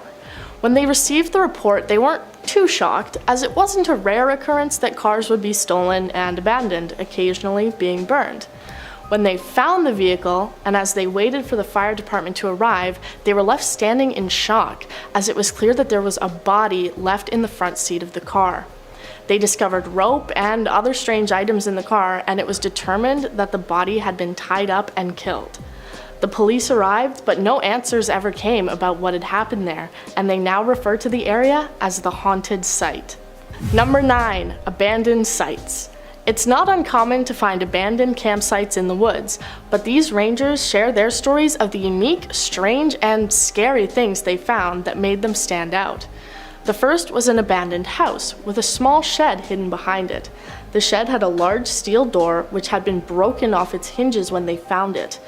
When they received the report, they weren't too shocked, as it wasn't a rare occurrence that cars would be stolen and abandoned, occasionally being burned. When they found the vehicle, and as they waited for the fire department to arrive, they were left standing in shock, as it was clear that there was a body left in the front seat of the car. They discovered rope and other strange items in the car, and it was determined that the body had been tied up and killed. The police arrived, but no answers ever came about what had happened there, and they now refer to the area as the haunted site. Number 9. Abandoned sites. It's not uncommon to find abandoned campsites in the woods, but these rangers share their stories of the unique, strange, and scary things they found that made them stand out. The first was an abandoned house with a small shed hidden behind it. The shed had a large steel door which had been broken off its hinges when they found it.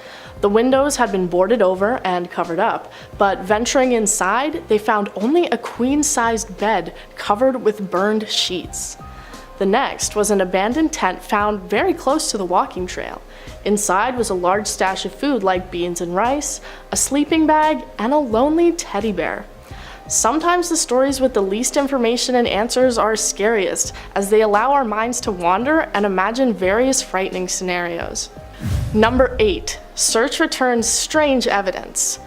The windows had been boarded over and covered up, but venturing inside, they found only a queen-sized bed covered with burned sheets. The next was an abandoned tent found very close to the walking trail. Inside was a large stash of food like beans and rice, a sleeping bag, and a lonely teddy bear. Sometimes the stories with the least information and answers are scariest, as they allow our minds to wander and imagine various frightening scenarios. Number 8. Search returns strange evidence.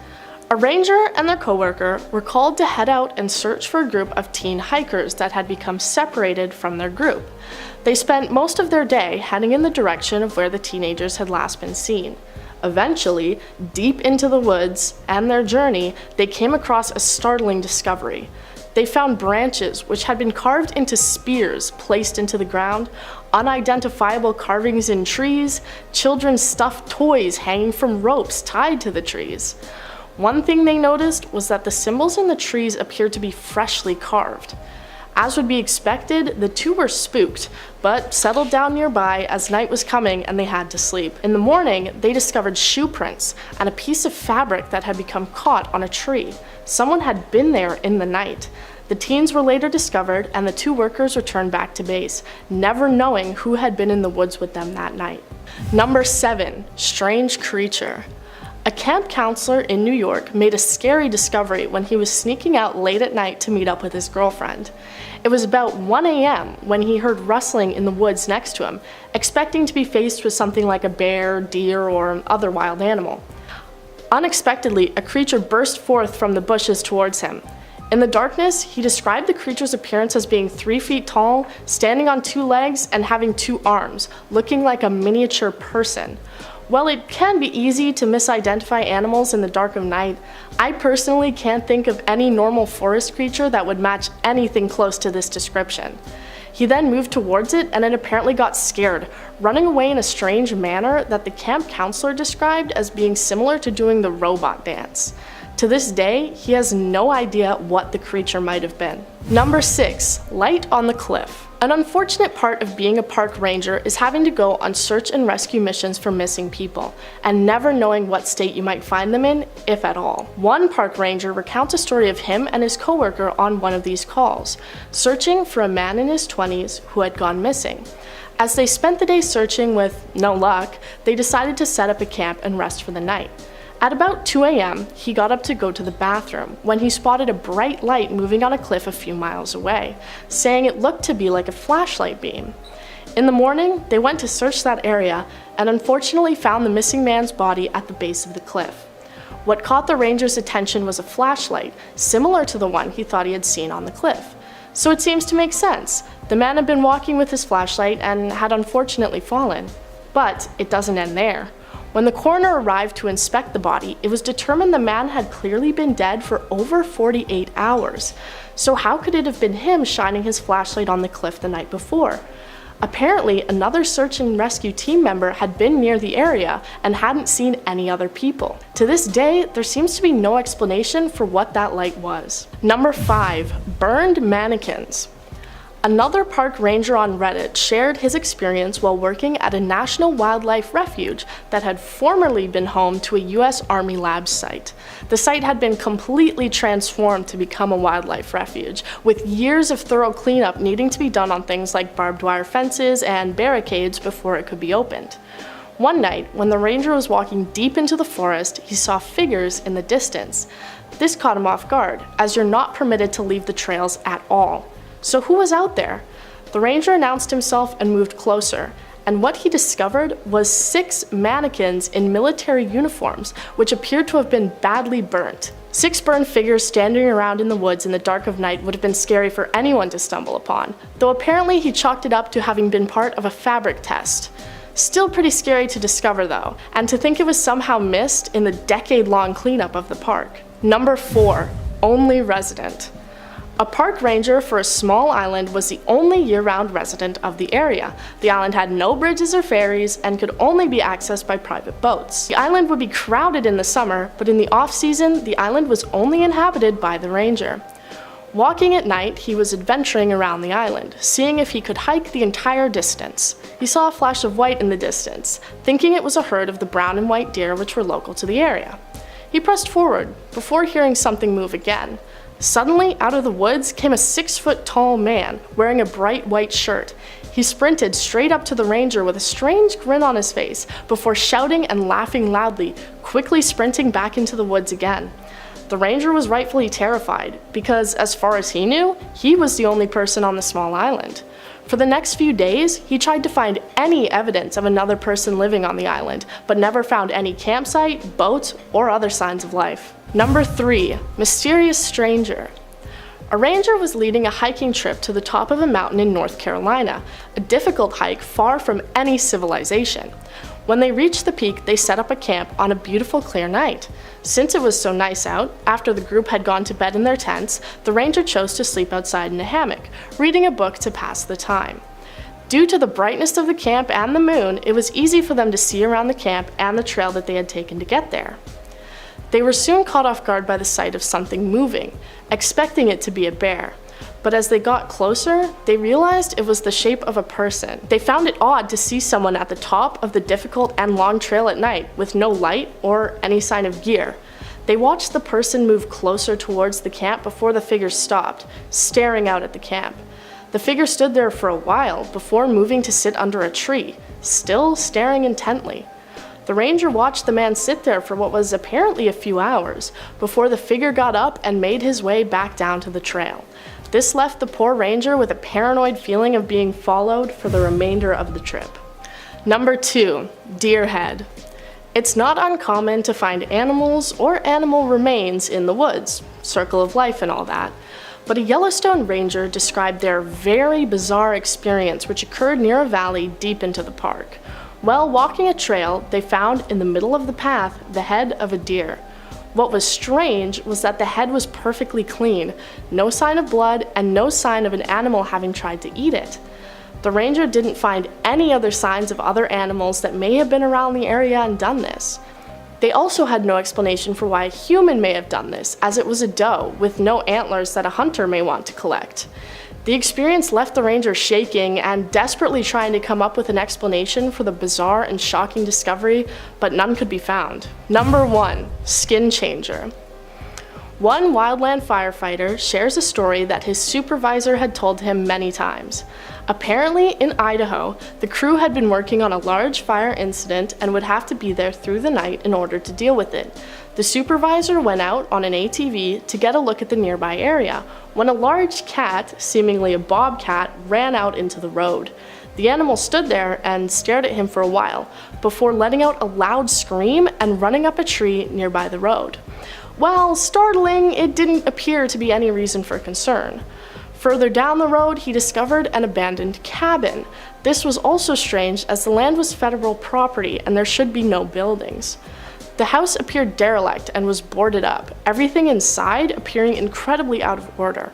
A ranger and their coworker were called to head out and search for a group of teen hikers that had become separated from their group. They spent most of their day heading in the direction of where the teenagers had last been seen. Eventually, deep into the woods and their journey, they came across a startling discovery. They found branches which had been carved into spears placed into the ground, unidentifiable carvings in trees, children's stuffed toys hanging from ropes tied to the trees. One thing they noticed was that the symbols in the trees appeared to be freshly carved. As would be expected, the two were spooked, but settled down nearby as night was coming and they had to sleep. In the morning, they discovered shoe prints and a piece of fabric that had become caught on a tree. Someone had been there in the night. The teens were later discovered and the two workers returned back to base, never knowing who had been in the woods with them that night. Number 7. Strange creature. A camp counselor in New York made a scary discovery when he was sneaking out late at night to meet up with his girlfriend. It was about 1 a.m. when he heard rustling in the woods next to him, expecting to be faced with something like a bear, deer, or other wild animal. Unexpectedly, a creature burst forth from the bushes towards him. In the darkness, he described the creature's appearance as being 3 feet tall, standing on 2 legs, and having 2 arms, looking like a miniature person. While it can be easy to misidentify animals in the dark of night, I personally can't think of any normal forest creature that would match anything close to this description. He then moved towards it and it apparently got scared, running away in a strange manner that the camp counselor described as being similar to doing the robot dance. To this day, he has no idea what the creature might have been. Number 6. Light on the cliff. An unfortunate part of being a park ranger is having to go on search and rescue missions for missing people, and never knowing what state you might find them in, if at all. One park ranger recounts a story of him and his coworker on one of these calls, searching for a man in his 20s who had gone missing. As they spent the day searching with no luck, they decided to set up a camp and rest for the night. At about 2 a.m., he got up to go to the bathroom when he spotted a bright light moving on a cliff a few miles away, saying it looked to be like a flashlight beam. In the morning, they went to search that area and unfortunately found the missing man's body at the base of the cliff. What caught the ranger's attention was a flashlight, similar to the one he thought he had seen on the cliff. So it seems to make sense. The man had been walking with his flashlight and had unfortunately fallen. But it doesn't end there. When the coroner arrived to inspect the body, it was determined the man had clearly been dead for over 48 hours. So how could it have been him shining his flashlight on the cliff the night before? Apparently, another search and rescue team member had been near the area and hadn't seen any other people. To this day, there seems to be no explanation for what that light was. Number 5. Burned mannequins. Another park ranger on Reddit shared his experience while working at a national wildlife refuge that had formerly been home to a US Army lab site. The site had been completely transformed to become a wildlife refuge, with years of thorough cleanup needing to be done on things like barbed wire fences and barricades before it could be opened. One night, when the ranger was walking deep into the forest, he saw figures in the distance. This caught him off guard, as you're not permitted to leave the trails at all. So who was out there? The ranger announced himself and moved closer, and what he discovered was 6 mannequins in military uniforms, which appeared to have been badly burnt. 6 burned figures standing around in the woods in the dark of night would have been scary for anyone to stumble upon, though apparently he chalked it up to having been part of a fabric test. Still pretty scary to discover though, and to think it was somehow missed in the decade-long cleanup of the park. Number 4. Only resident. A park ranger for a small island was the only year-round resident of the area. The island had no bridges or ferries and could only be accessed by private boats. The island would be crowded in the summer, but in the off-season, the island was only inhabited by the ranger. Walking at night, he was adventuring around the island, seeing if he could hike the entire distance. He saw a flash of white in the distance, thinking it was a herd of the brown and white deer which were local to the area. He pressed forward, before hearing something move again. Suddenly, out of the woods came a 6-foot-tall man wearing a bright white shirt. He sprinted straight up to the ranger with a strange grin on his face before shouting and laughing loudly, quickly sprinting back into the woods again. The ranger was rightfully terrified because, as far as he knew, he was the only person on the small island. For the next few days, he tried to find any evidence of another person living on the island, but never found any campsite, boats, or other signs of life. Number 3. Mysterious stranger. A ranger was leading a hiking trip to the top of a mountain in North Carolina, a difficult hike far from any civilization. When they reached the peak, they set up a camp on a beautiful clear night. Since it was so nice out, after the group had gone to bed in their tents, the ranger chose to sleep outside in a hammock, reading a book to pass the time. Due to the brightness of the camp and the moon, it was easy for them to see around the camp and the trail that they had taken to get there. They were soon caught off guard by the sight of something moving, expecting it to be a bear. But as they got closer, they realized it was the shape of a person. They found it odd to see someone at the top of the difficult and long trail at night with no light or any sign of gear. They watched the person move closer towards the camp before the figure stopped, staring out at the camp. The figure stood there for a while before moving to sit under a tree, still staring intently. The ranger watched the man sit there for what was apparently a few hours before the figure got up and made his way back down to the trail. This left the poor ranger with a paranoid feeling of being followed for the remainder of the trip. Number 2. Deer head. It's not uncommon to find animals or animal remains in the woods, circle of life and all that. But a Yellowstone ranger described their very bizarre experience which occurred near a valley deep into the park. While walking a trail, they found in the middle of the path the head of a deer. What was strange was that the head was perfectly clean, no sign of blood, and no sign of an animal having tried to eat it. The ranger didn't find any other signs of other animals that may have been around the area and done this. They also had no explanation for why a human may have done this, as it was a doe with no antlers that a hunter may want to collect. The experience left the Rangers shaking and desperately trying to come up with an explanation for the bizarre and shocking discovery, but none could be found. Number 1. Skin changer. One wildland firefighter shares a story that his supervisor had told him many times. Apparently, in Idaho, the crew had been working on a large fire incident and would have to be there through the night in order to deal with it. The supervisor went out on an ATV to get a look at the nearby area, when a large cat, seemingly a bobcat, ran out into the road. The animal stood there and stared at him for a while, before letting out a loud scream and running up a tree nearby the road. While startling, it didn't appear to be any reason for concern. Further down the road, he discovered an abandoned cabin. This was also strange as the land was federal property and there should be no buildings. The house appeared derelict and was boarded up, everything inside appearing incredibly out of order.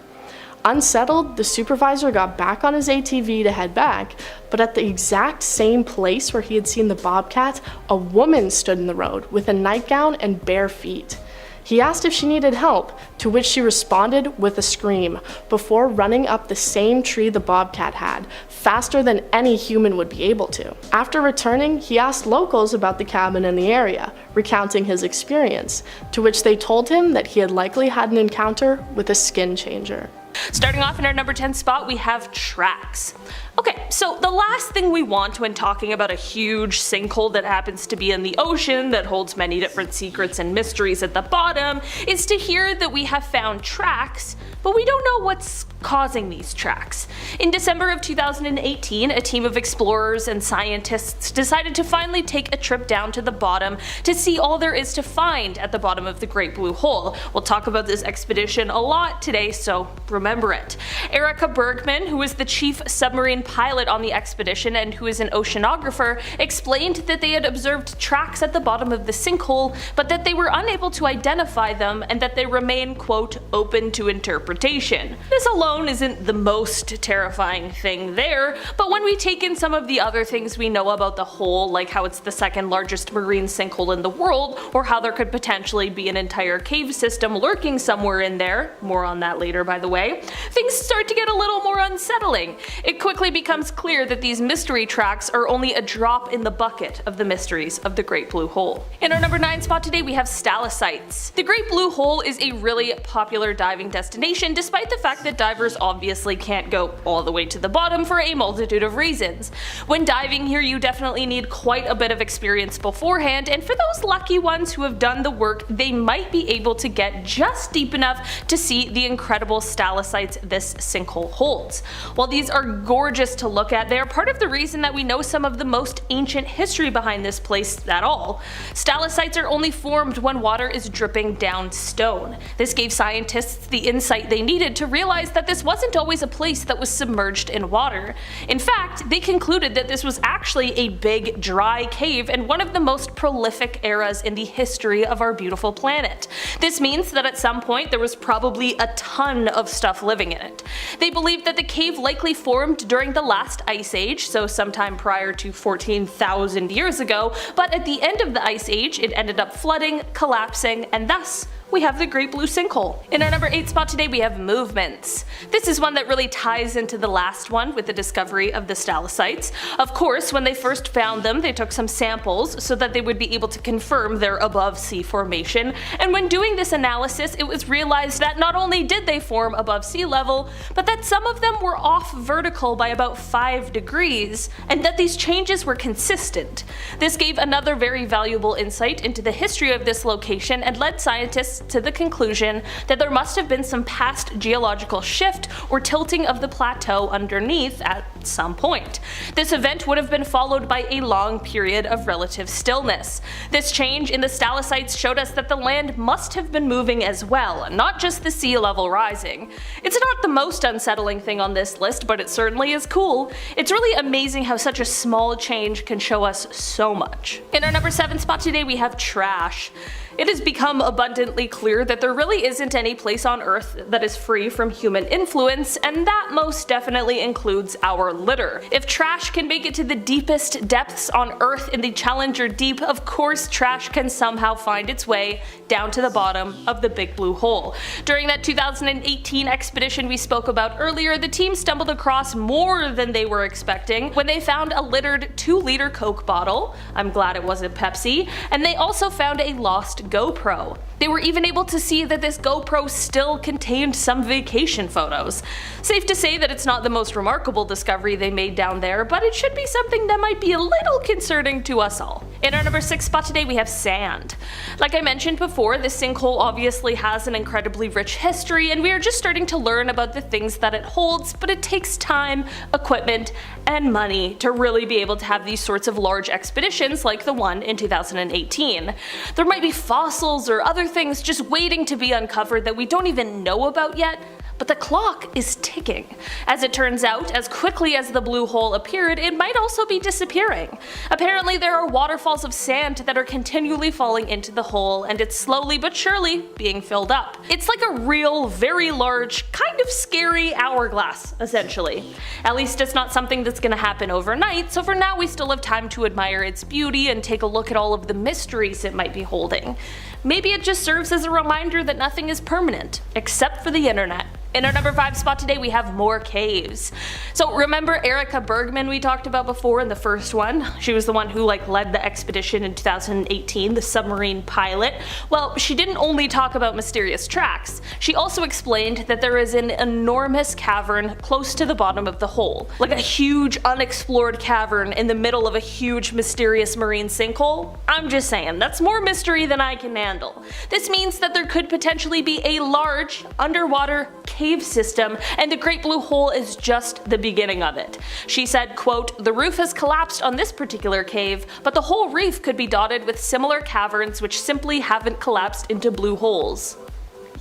Unsettled, the supervisor got back on his ATV to head back, but at the exact same place where he had seen the bobcat, a woman stood in the road with a nightgown and bare feet. He asked if she needed help, to which she responded with a scream, before running up the same tree the bobcat had, faster than any human would be able to. After returning, he asked locals about the cabin in the area, recounting his experience, to which they told him that he had likely had an encounter with a skin changer. Starting off in our number 10 spot, we have tracks. Okay, so the last thing we want when talking about a huge sinkhole that happens to be in the ocean that holds many different secrets and mysteries at the bottom is to hear that we have found tracks, but we don't know what's causing these tracks. In December of 2018, a team of explorers and scientists decided to finally take a trip down to the bottom to see all there is to find at the bottom of the Great Blue Hole. We'll talk about this expedition a lot today, so remember it. Erica Bergman, who is the chief submarine pilot on the expedition and who is an oceanographer, explained that they had observed tracks at the bottom of the sinkhole, but that they were unable to identify them and that they remain, quote, open to interpretation. This alone isn't the most terrifying thing there, but when we take in some of the other things we know about the hole, like how it's the second largest marine sinkhole in the world, or how there could potentially be an entire cave system lurking somewhere in there, more on that later by the way, things start to get a little more unsettling. It quickly becomes clear that these mystery tracks are only a drop in the bucket of the mysteries of the Great Blue Hole. In our number 9 spot today we have stalactites. The Great Blue Hole is a really popular diving destination despite the fact that divers obviously can't go all the way to the bottom for a multitude of reasons. When diving here you definitely need quite a bit of experience beforehand, and for those lucky ones who have done the work, they might be able to get just deep enough to see the incredible stalactites this sinkhole holds. While these are gorgeous to look at, they are part of the reason that we know some of the most ancient history behind this place at all. Stalactites are only formed when water is dripping down stone. This gave scientists the insight they needed to realize that this wasn't always a place that was submerged in water. In fact, they concluded that this was actually a big, dry cave and one of the most prolific eras in the history of our beautiful planet. This means that at some point there was probably a ton of stuff living in it. They believed that the cave likely formed during the last ice age, so sometime prior to 14,000 years ago, but at the end of the ice age it ended up flooding, collapsing, and thus we have the Great Blue Sinkhole. In our number 8 spot today we have movements. This is one that really ties into the last one with the discovery of the stalactites. Of course, when they first found them, they took some samples so that they would be able to confirm their above sea formation, and when doing this analysis it was realized that not only did they form above sea level, but that some of them were off vertical by about 5 degrees, and that these changes were consistent. This gave another very valuable insight into the history of this location and led scientists to the conclusion that there must have been some past geological shift or tilting of the plateau underneath at some point. This event would have been followed by a long period of relative stillness. This change in the stalactites showed us that the land must have been moving as well, not just the sea level rising. It's not the most unsettling thing on this list, but it certainly is cool. It's really amazing how such a small change can show us so much. In our number 7 spot today we have trash. It has become abundantly clear that there really isn't any place on Earth that is free from human influence, and that most definitely includes our litter. If trash can make it to the deepest depths on Earth in the Challenger Deep, of course trash can somehow find its way down to the bottom of the Big Blue Hole. During that 2018 expedition we spoke about earlier, the team stumbled across more than they were expecting when they found a littered 2-liter Coke bottle, I'm glad it wasn't Pepsi, and they also found a lost GoPro. They were even able to see that this GoPro still contained some vacation photos. Safe to say that it's not the most remarkable discovery they made down there, but it should be something that might be a little concerning to us all. In our number 6 spot today we have sand. Like I mentioned before, this sinkhole obviously has an incredibly rich history, and we are just starting to learn about the things that it holds, but it takes time, equipment, and money to really be able to have these sorts of large expeditions like the one in 2018. There might be fossils or other things just waiting to be uncovered that we don't even know about yet, but the clock is ticking. As it turns out, as quickly as the blue hole appeared, it might also be disappearing. Apparently there are waterfalls of sand that are continually falling into the hole, and it's slowly but surely being filled up. It's like a real, very large, kind of scary hourglass, essentially. At least it's not something that's gonna happen overnight, so for now we still have time to admire its beauty and take a look at all of the mysteries it might be holding. Maybe it just serves as a reminder that nothing is permanent, except for the internet. In our number 5 spot today we have more caves. So remember Erica Bergman we talked about before in the first one? She was the one who led the expedition in 2018, the submarine pilot. Well, she didn't only talk about mysterious tracks, she also explained that there is an enormous cavern close to the bottom of the hole. Like a huge unexplored cavern in the middle of a huge mysterious marine sinkhole. I'm just saying, that's more mystery than I can handle. This means that there could potentially be a large underwater cave system, and the Great Blue Hole is just the beginning of it. She said, quote, "The roof has collapsed on this particular cave, but the whole reef could be dotted with similar caverns which simply haven't collapsed into blue holes.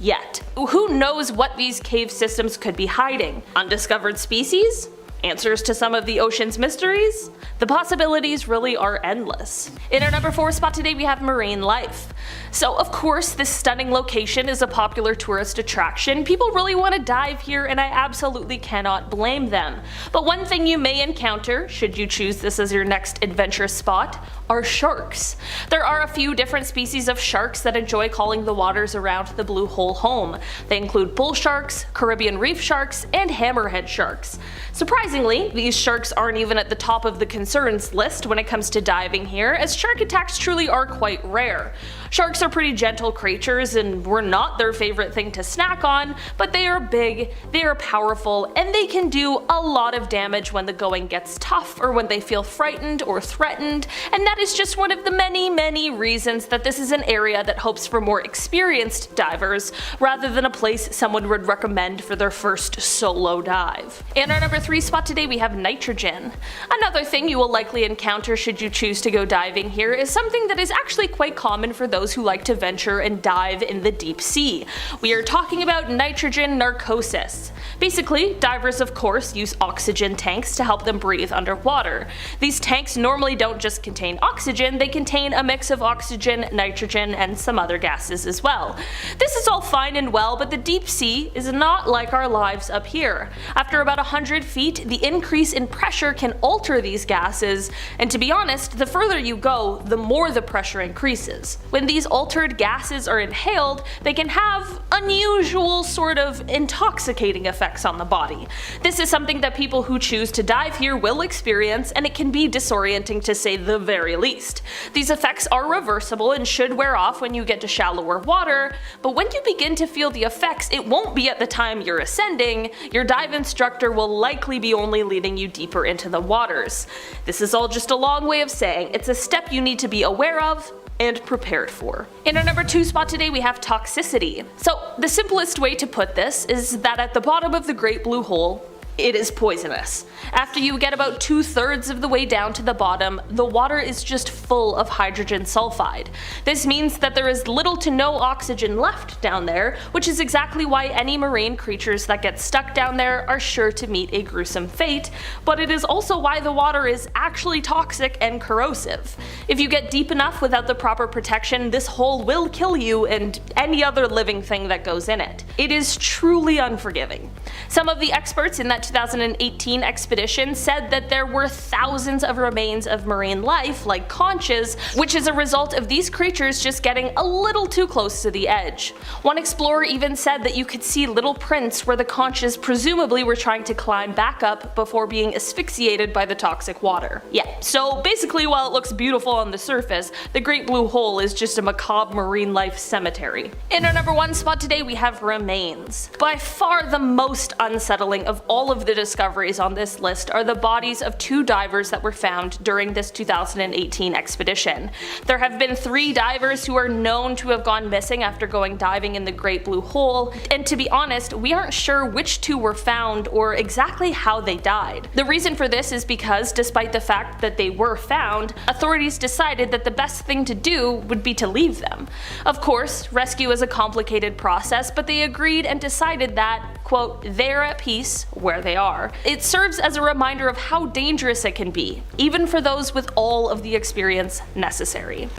Yet. Who knows what these cave systems could be hiding? Undiscovered species? Answers to some of the ocean's mysteries? The possibilities really are endless." In our number 4 spot today we have marine life. So of course this stunning location is a popular tourist attraction. People really want to dive here, and I absolutely cannot blame them. But one thing you may encounter, should you choose this as your next adventure spot, are sharks. There are a few different species of sharks that enjoy calling the waters around the blue hole home. They include bull sharks, Caribbean reef sharks, and hammerhead sharks. Surprisingly, these sharks aren't even at the top of the concerns list when it comes to diving here, as shark attacks truly are quite rare. Sharks are pretty gentle creatures and we're not their favorite thing to snack on, but they are big, they are powerful, and they can do a lot of damage when the going gets tough or when they feel frightened or threatened, and that is just one of the many reasons that this is an area that hopes for more experienced divers rather than a place someone would recommend for their first solo dive. In our number 3 spot today we have nitrogen. Another thing you will likely encounter should you choose to go diving here is something that is actually quite common for those who like to venture and dive in the deep sea. We are talking about nitrogen narcosis. Basically, divers of course use oxygen tanks to help them breathe underwater. These tanks normally don't just contain oxygen, they contain a mix of oxygen, nitrogen, and some other gases as well. This is all fine and well, but the deep sea is not like our lives up here. After about 100 feet, the increase in pressure can alter these gases, and to be honest, the further you go, the more the pressure increases. When these altered gases are inhaled, they can have unusual sort of intoxicating effects on the body. This is something that people who choose to dive here will experience, and it can be disorienting to say the very least. These effects are reversible and should wear off when you get to shallower water, but when you begin to feel the effects, it won't be at the time you're ascending. Your dive instructor will likely be only leading you deeper into the waters. This is all just a long way of saying it's a step you need to be aware of and prepared for. In our number 2 spot today we have toxicity. So the simplest way to put this is that at the bottom of the Great Blue Hole it is poisonous. After you get about 2/3 of the way down to the bottom, the water is just full of hydrogen sulfide. This means that there is little to no oxygen left down there, which is exactly why any marine creatures that get stuck down there are sure to meet a gruesome fate, but it is also why the water is actually toxic and corrosive. If you get deep enough without the proper protection, this hole will kill you and any other living thing that goes in it. It is truly unforgiving. Some of the experts in that 2018 expedition said that there were thousands of remains of marine life, like conches, which is a result of these creatures just getting a little too close to the edge. One explorer even said that you could see little prints where the conches presumably were trying to climb back up before being asphyxiated by the toxic water. Yeah, so basically while it looks beautiful on the surface, the Great Blue Hole is just a macabre marine life cemetery. In our number 1 spot today we have remains. By far the most unsettling of all of the discoveries on this list are the bodies of 2 divers that were found during this 2018 expedition. There have been 3 divers who are known to have gone missing after going diving in the Great Blue Hole, and to be honest, we aren't sure which 2 were found or exactly how they died. The reason for this is because, despite the fact that they were found, authorities decided that the best thing to do would be to leave them. Of course, rescue is a complicated process, but they agreed and decided that, quote, they're at peace where they are. It serves as a reminder of how dangerous it can be, even for those with all of the experience necessary.